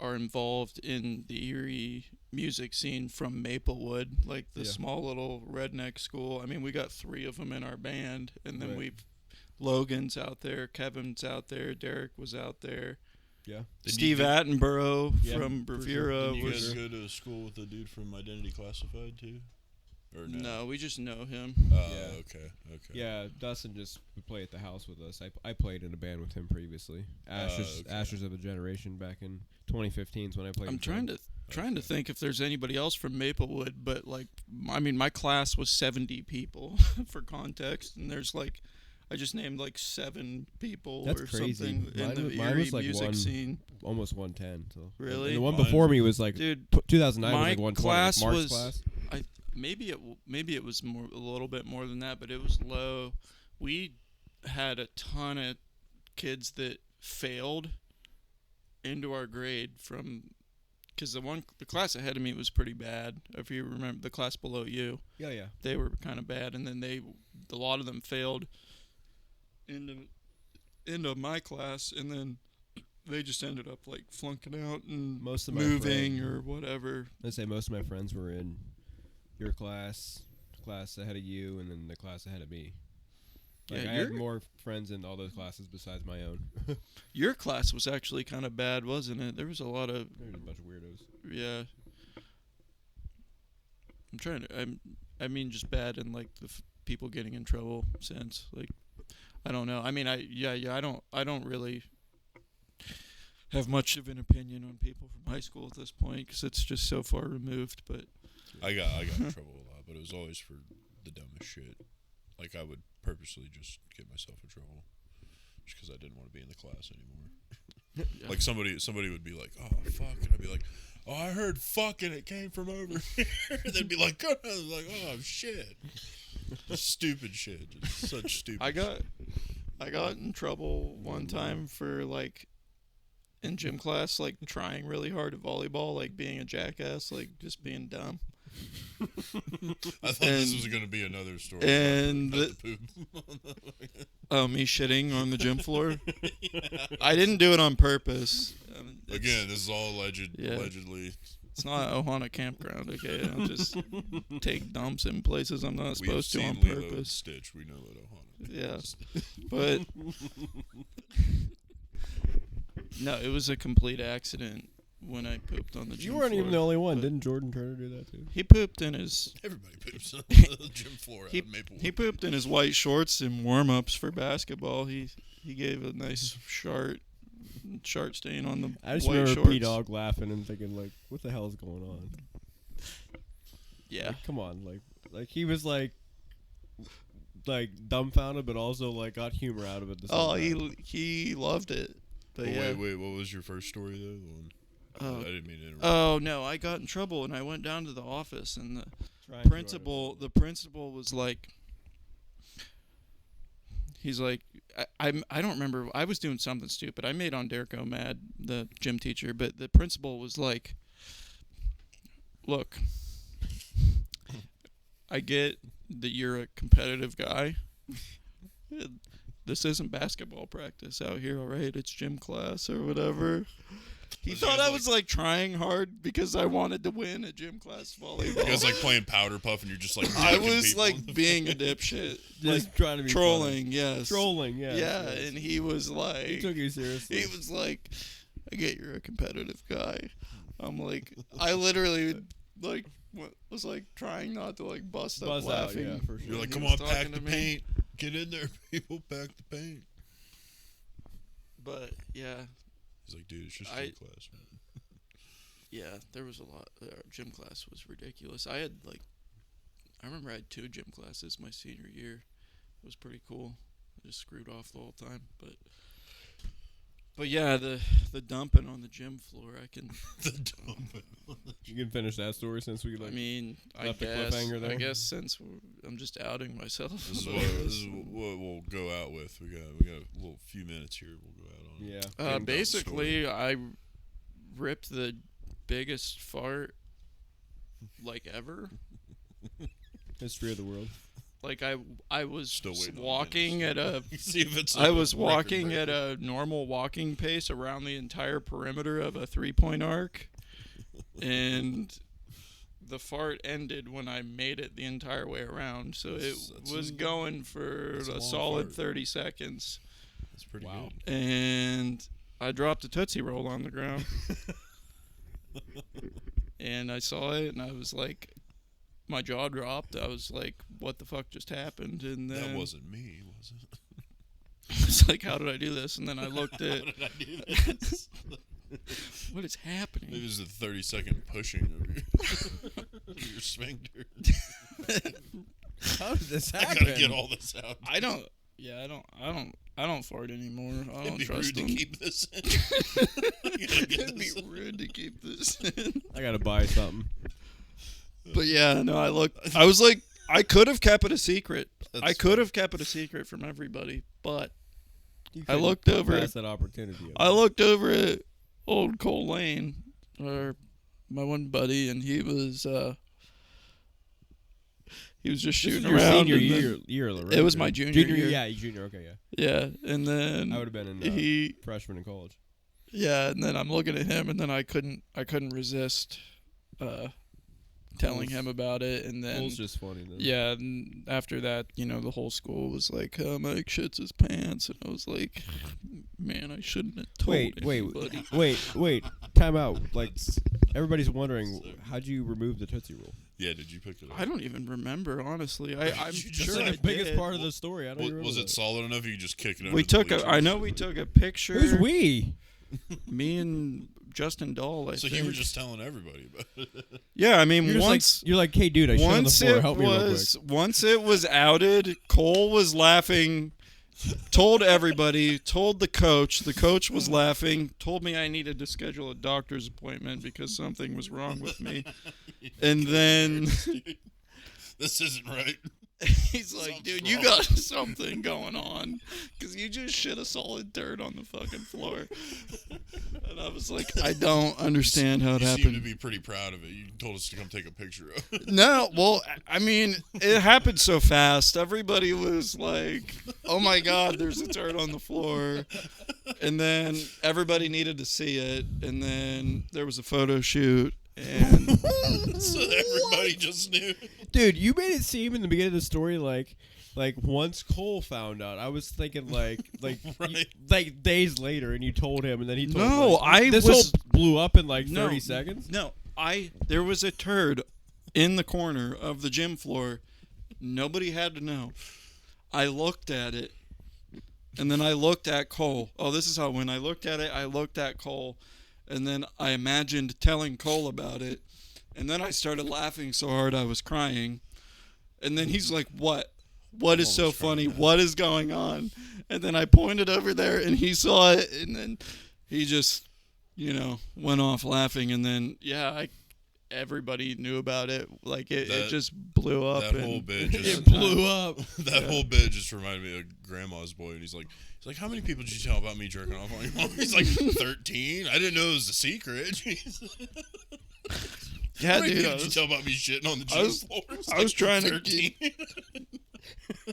are involved in the Erie music scene from Maplewood, like the Yeah. small little redneck school. I mean, we got 3 of them in our band, and then Right. Logan's out there, Kevin's out there, Derek was out there. yeah. Did Steve you, Attenborough Yeah, from for sure. Riviera did you was... guys go to school with the dude from Identity Classified too? Or no? No, we just know him. Yeah. Okay. Yeah, Dustin just would play at the house with us. I played in a band with him previously. Ashes okay. Ashes of a Generation back in 2015 is when I played. I'm with trying him. to think if there's anybody else from Maplewood, but like, I mean, my class was 70 people for context, and there's like, I just named like 7 people That's or crazy. something in Mine the was- mine Erie was like music one- scene. almost 110. So Really? And the one Mine- before me was like Dude, 2009 was my like 120. class Mark's was- class. maybe it was more, a little bit more than that, but it was low. We had a ton of kids that failed into our grade from, because the class ahead of me was pretty bad. If you remember, the class below you, Yeah. they were kind of bad, and then a lot of them failed into my class, and then they just ended up like flunking out and Most of my moving friends- or whatever. I'd say most of my friends were in your class ahead of you, and then the class ahead of me. Like, Yeah, I had your- more friends in all those classes besides my own. Your class was actually kind of bad, wasn't it? There was a lot of, There's a bunch of weirdos. yeah. I mean, just bad in like the people getting in trouble sense. Like, I don't know. I mean, I don't really. have much of an opinion on people from high school at this point because it's just so far removed. But I got in trouble a lot, but it was always for the dumbest shit. Like, I would purposely just get myself in trouble just because I didn't want to be in the class anymore. yeah. Like, somebody would be like, "Oh, fuck," and I'd be like, "Oh, I heard fuck and it came from over here." They'd be like, "Oh, oh shit." Stupid shit. Just such stupid I got in trouble one time for like in gym class, like trying really hard at volleyball, like being a jackass, like just being dumb. I thought this was going to be another story. And about the poop. me shitting on the gym floor. Yeah. I didn't do it on purpose. Again, this is all allegedly. It's not a Ohana campground, okay? I don't just take dumps in places I'm not supposed to on We've seen Lilo and purpose. Stitch. We know what Ohana Yeah. is. But no, it was a complete accident when I pooped on the gym You weren't floor. even the only one. Didn't Jordan Turner do that too? He pooped in his Everybody poops on the gym floor out of Maplewood. he pooped in his white shorts in warm-ups for basketball. He gave a nice shart stain on the I just white remember shorts. P-Dog laughing and thinking, like, what the hell is going on? Yeah. Like, come on, like he was like dumbfounded, but also like got humor out of it. Oh, he loved it. But yeah. Wait, what was your first story though? The one I didn't mean to interrupt. Oh no, I got in trouble and I went down to the office and the principal was like, he's like, I don't remember, I was doing something stupid. I made Onderko mad, the gym teacher, but the principal was like, look, I get that you're a competitive guy. This isn't basketball practice out here, all right? It's gym class or whatever. He thought I was like trying hard because I wanted to win a gym class volleyball. You guys like playing powder puff and you're just like I jacking was people like in the being a dipshit, just like trying to be trolling, funny. yes, Trolling, yeah. yeah. And he was like, He took you seriously. he was like, I get you're a competitive guy. I'm like, I literally like was like trying not to like bust up laughing. Out, yeah, for sure. You're like, He come was on, talking pack to the me. paint. Get in there, people. Pack the paint. But yeah, He's like, dude, it's just I- gym class, man. yeah, there was a lot. Gym class was ridiculous. I remember I had 2 gym classes my senior year. It was pretty cool. I just screwed off the whole time, but yeah, the dumping on the gym floor. I can. The dumping. You can finish that story since we like. I mean, I left a guess. cliffhanger there? I guess since I'm just outing myself. This is what we'll go out with. We got a little few minutes here. We'll go out on. yeah. Getting down the Basically, I ripped the biggest fart like ever. History of the world. Like I was Still waiting on walking at a See if it's. I was record walking breaker. at a normal walking pace around the entire perimeter of a 3-point arc, and the fart ended when I made it the entire way around. So it That's was a- going for that's a a long solid fart. 30 seconds, That's pretty Wow. good. and I dropped a Tootsie Roll on the ground, and I saw it, and I was like, my jaw dropped. I was like, what the fuck just happened? And then That wasn't me, was it? I was like, how did I do this? And then I looked at, How did I do this? what is happening? Maybe it was the 30-second pushing of your sphincter. How did this I happen? gotta get all this out. I don't fart anymore. I It'd don't be trust rude them. to keep this in. You gotta get It'd be this in. rude to keep this in. I gotta buy something. But yeah, no, I was like, I could have kept it a secret. That's I could have kept it a secret from everybody, but You I couldn't looked over pass that opportunity. I looked over at old Cole Lane, or my one buddy, and he was just This was shooting your around. senior and then- year, right? It was my junior year. Yeah, junior. Okay, yeah. Yeah, and then I would have been in he freshman in college. yeah, and then I'm looking at him, and then I couldn't resist telling him about it, and then Cole's just funny though. yeah, and after that, the whole school was like, Mike shits his pants, and I was like, man, I shouldn't have told anybody. Wait. Time out. Like everybody's wondering, how'd you remove the Tootsie Roll? Yeah, did you pick it up? I don't even remember, honestly. I'm You just sure said I the biggest did. part of the story. I don't Was remember it that. solid enough you could just kick it over We the took bleachers? I know we took a picture. Who's we? Me and Justin Dahl. I So think. you were just telling everybody about it. Yeah, I mean, You're once you're like, hey, dude, I shit on the once floor. it Help me real quick. once it was outed, Cole was laughing. Told everybody. Told the coach. The coach was laughing. Told me I needed to schedule a doctor's appointment because something was wrong with me. And then This isn't right. he's like, dude, you got something going on because you just shit a solid dirt on the fucking floor. And I was like, I don't understand how it You seem to happened. be pretty proud of it. You told us to come take a picture of it. No, well, I mean, it happened so fast. Everybody was like, oh my God, there's a dirt on the floor. And then everybody needed to see it. And then there was a photo shoot. And So everybody just knew. Dude, you made it seem in the beginning of the story like once Cole found out. I was thinking like Right. like days later, and you told him, and then he told. No, like, this was- whole blew up in like No. 30 seconds. no, there was a turd in the corner of the gym floor. Nobody had to know. I looked at it, and then I looked at Cole. Oh, this is how when I looked at it, I looked at Cole, and then I imagined telling Cole about it, and then I started laughing so hard I was crying, and then he's like, "What? What is so Almost crying funny? now. What is going on?" And then I pointed over there, and he saw it, and then he just, went off laughing, and then everybody knew about it. Like it That- just blew up. That and whole bit just It blew up. that whole bit just reminded me of Grandma's Boy, and he's like, how many people did you tell about me jerking off on your mom? He's like, 13. I didn't know it was a secret. Yeah, How many dude. people did you tell about me shitting on the gym was- floor? It's I was trying to 13.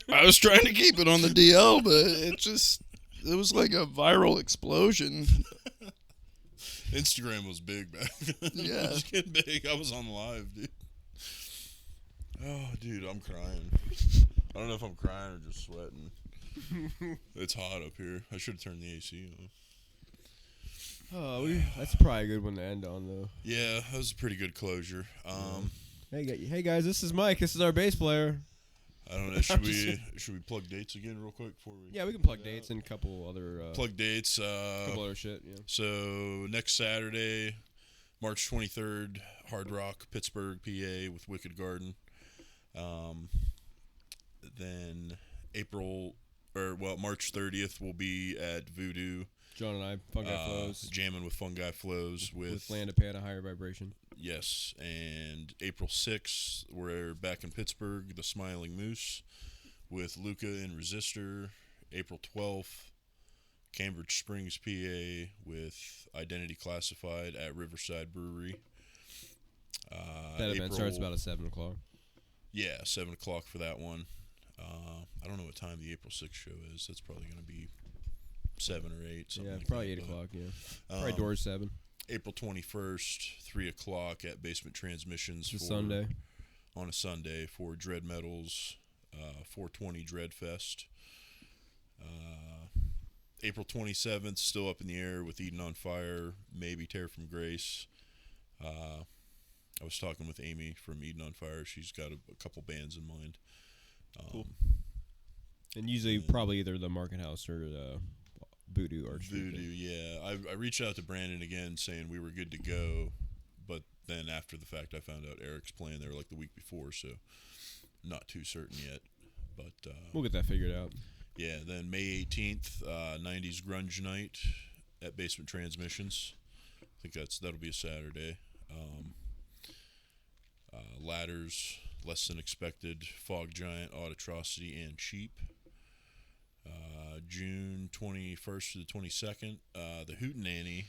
I was trying to keep it on the DL, but it was like a viral explosion. Instagram was big back then. Yeah. It was getting big. I was on live, dude. Oh, dude, I'm crying. I don't know if I'm crying or just sweating. It's hot up here. I should have turned the AC on. Oh, that's probably a good one to end on, though. Yeah, that was a pretty good closure. Hey guys, this is Mike. This is our bass player. I don't know. Should we plug dates again real quick before we? Yeah, we can plug dates and a couple other Plug dates. couple other shit. Yeah. So next Saturday, March 23rd, Hard Rock, Pittsburgh, PA, with Wicked Garden. Then March 30th, we'll be at Voodoo. John and I, Fungi Flows, Jamming with Fungi Flows with Land of Panda, Higher Vibration. Yes, and April 6th, we're back in Pittsburgh, the Smiling Moose, with Luca and Resistor. April 12th, Cambridge Springs, PA, with Identity Classified at Riverside Brewery. That event starts about at 7 o'clock. Yeah, 7 o'clock for that one. I don't know what time the April 6th show is. That's probably going to be 7 or 8. Something Yeah, like probably that, 8 but, o'clock, yeah. Probably doors 7. April 21st, 3 o'clock at Basement Transmissions. It's a Sunday. On a Sunday for Dread Metals, 420 Dread Fest. April 27th, still up in the air with Eden on Fire, maybe Tear from Grace. I was talking with Amy from Eden on Fire. She's got a couple bands in mind. Cool. And usually probably either the Market House or Voodoo Art Street. Voodoo, yeah. I reached out to Brandon again saying we were good to go, but then after the fact I found out Eric's playing there like the week before, so not too certain yet. But We'll get that figured out. yeah, then May 18th, 90s Grunge Night at Basement Transmissions. I think that'll be a Saturday. Ladders, Less Than Expected, Fog Giant, Autotrocity, and Cheap. June 21st to the 22nd, the Hootenanny,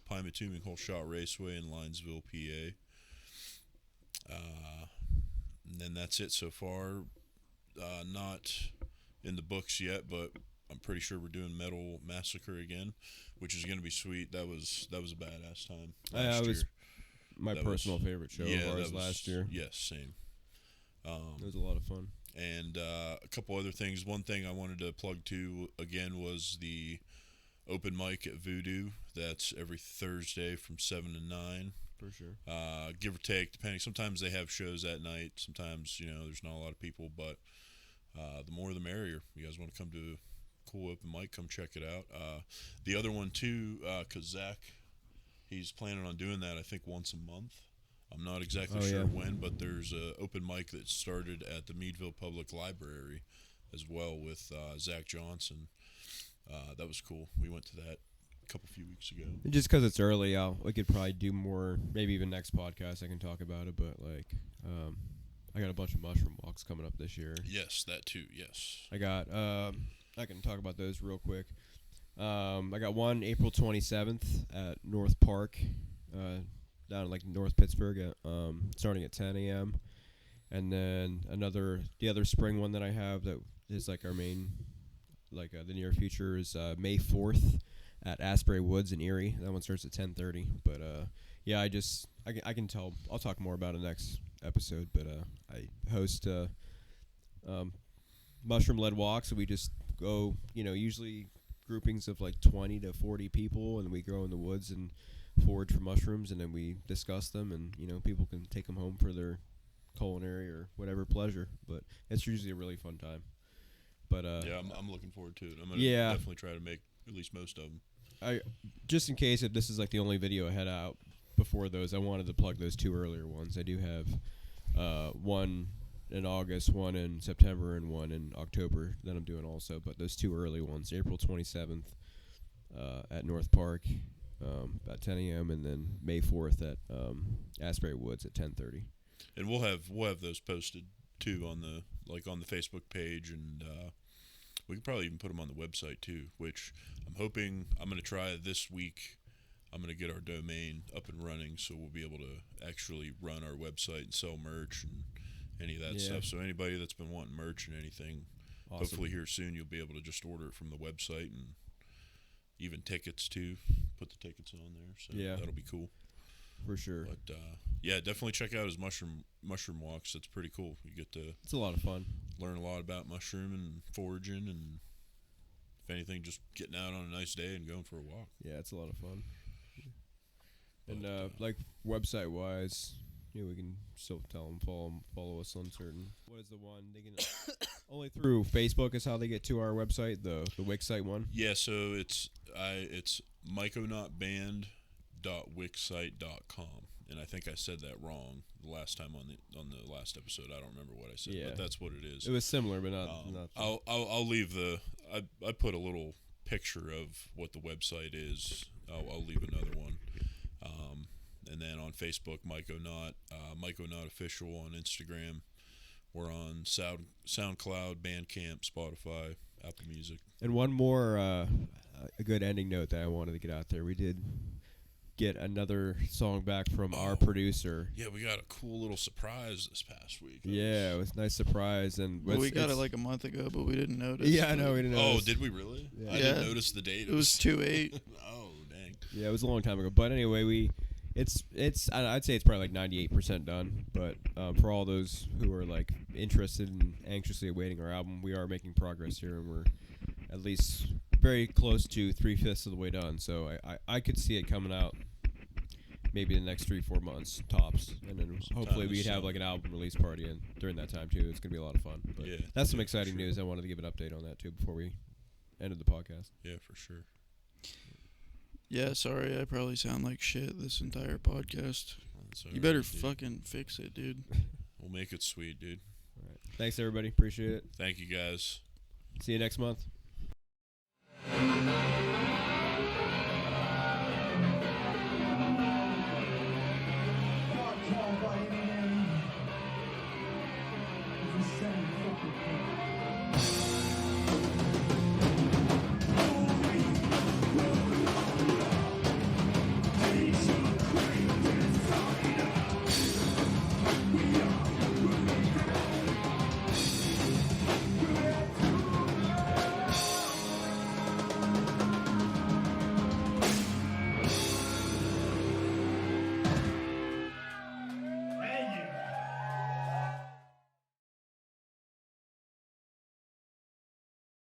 Pymatuming Whole Shot Raceway in Linesville, PA. And then that's it so far. Not in the books yet, but I'm pretty sure we're doing Metal Massacre again, which is going to be sweet. That was a badass time last That was year. my That personal was- favorite show Yeah, of ours that was- last year. Yes, same. It was a lot of fun. And a couple other things. One thing I wanted to plug to again was the open mic at Voodoo. That's every Thursday from 7 to 9. For sure. Give or take, depending. Sometimes they have shows at night. Sometimes, there's not a lot of people, but the more the merrier. You guys want to come to a cool open mic. Come check it out. The other one too, because Zach, he's planning on doing that. I think once a month. I'm not exactly sure when, but there's a open mic that started at the Meadville Public Library as well with Zach Johnson. That was cool. We went to that a few weeks ago. Just because it's early, we could probably do more. Maybe even next podcast I can talk about it. But like, I got a bunch of mushroom walks coming up this year. Yes, that too. Yes. I got. I can talk about those real quick. I got one April 27th at North Park, down in like North Pittsburgh, starting at 10 a.m. And then the other spring one that I have that is like our main, like the near future is May 4th at Asbury Woods in Erie. That one starts at 10:30. But yeah, I can tell. I'll talk more about it next episode. But I host mushroom-led walks. So we just go, usually groupings of like 20 to 40 people, and we go in the woods and forage for mushrooms, and then we discuss them, and people can take them home for their culinary or whatever pleasure. But it's usually a really fun time. But yeah, I'm looking forward to it. I'm gonna definitely try to make at least most of them. Just in case if this is like the only video I had out before those, I wanted to plug those two earlier ones. I do have one in August, one in September, and one in October that I'm doing also. But those two early ones, April 27th at North Park, about 10 a.m. and then May 4th at Asbury Woods at 10:30. And we'll have those posted too on the Facebook page, and we could probably even put them on the website too. Which I'm hoping I'm going to try this week. I'm going to get our domain up and running, so we'll be able to actually run our website and sell merch and any of that stuff. So anybody that's been wanting merch and anything, hopefully here soon you'll be able to just order it from the website, and even tickets too. Put the tickets on there, so that'll be cool for sure. But yeah, definitely check out his mushroom walks. It's pretty cool. You get to it's a lot of fun. Learn a lot about mushroom and foraging, and if anything, just getting out on a nice day and going for a walk. Yeah, it's a lot of fun. And like website wise, we can still tell them follow us on certain. What is the one they can only through Facebook is how they get to our website, the Wix site one. Yeah, so it's myconautband.wixsite.com, and I think I said that wrong the last time on the last episode. I don't remember what I said, but that's what it is. It was similar, but not. I'll leave I put a little picture of what the website is. I'll leave another one. And then on Facebook, Myconaut, Myconaut Official on Instagram. We're on SoundCloud, Bandcamp, Spotify, Apple Music. And one more a good ending note that I wanted to get out there. We did get another song back from our producer. Yeah, we got a cool little surprise this past week. It was a nice surprise. And we got it like a month ago, but we didn't notice. Yeah, I know, we didn't notice. Oh, did we really? Yeah. I didn't notice the date. It was 2/8. Oh, dang. Yeah, it was a long time ago. But anyway, it's I'd say it's probably like 98% done. But for all those who are like interested and anxiously awaiting our album, we are making progress here, and we're at least very close to 3/5 of the way done. So I could see it coming out maybe the next 3-4 months tops, and then hopefully we'd have like an album release party during that time too. It's gonna be a lot of fun. But that's some exciting news. I wanted to give an update on that too before we ended the podcast. Yeah, for sure. Yeah, sorry, I probably sound like shit this entire podcast. You right, better dude. Fucking fix it, dude. We'll make it sweet, dude. All right. Thanks everybody. Appreciate it. Thank you guys. See you next month.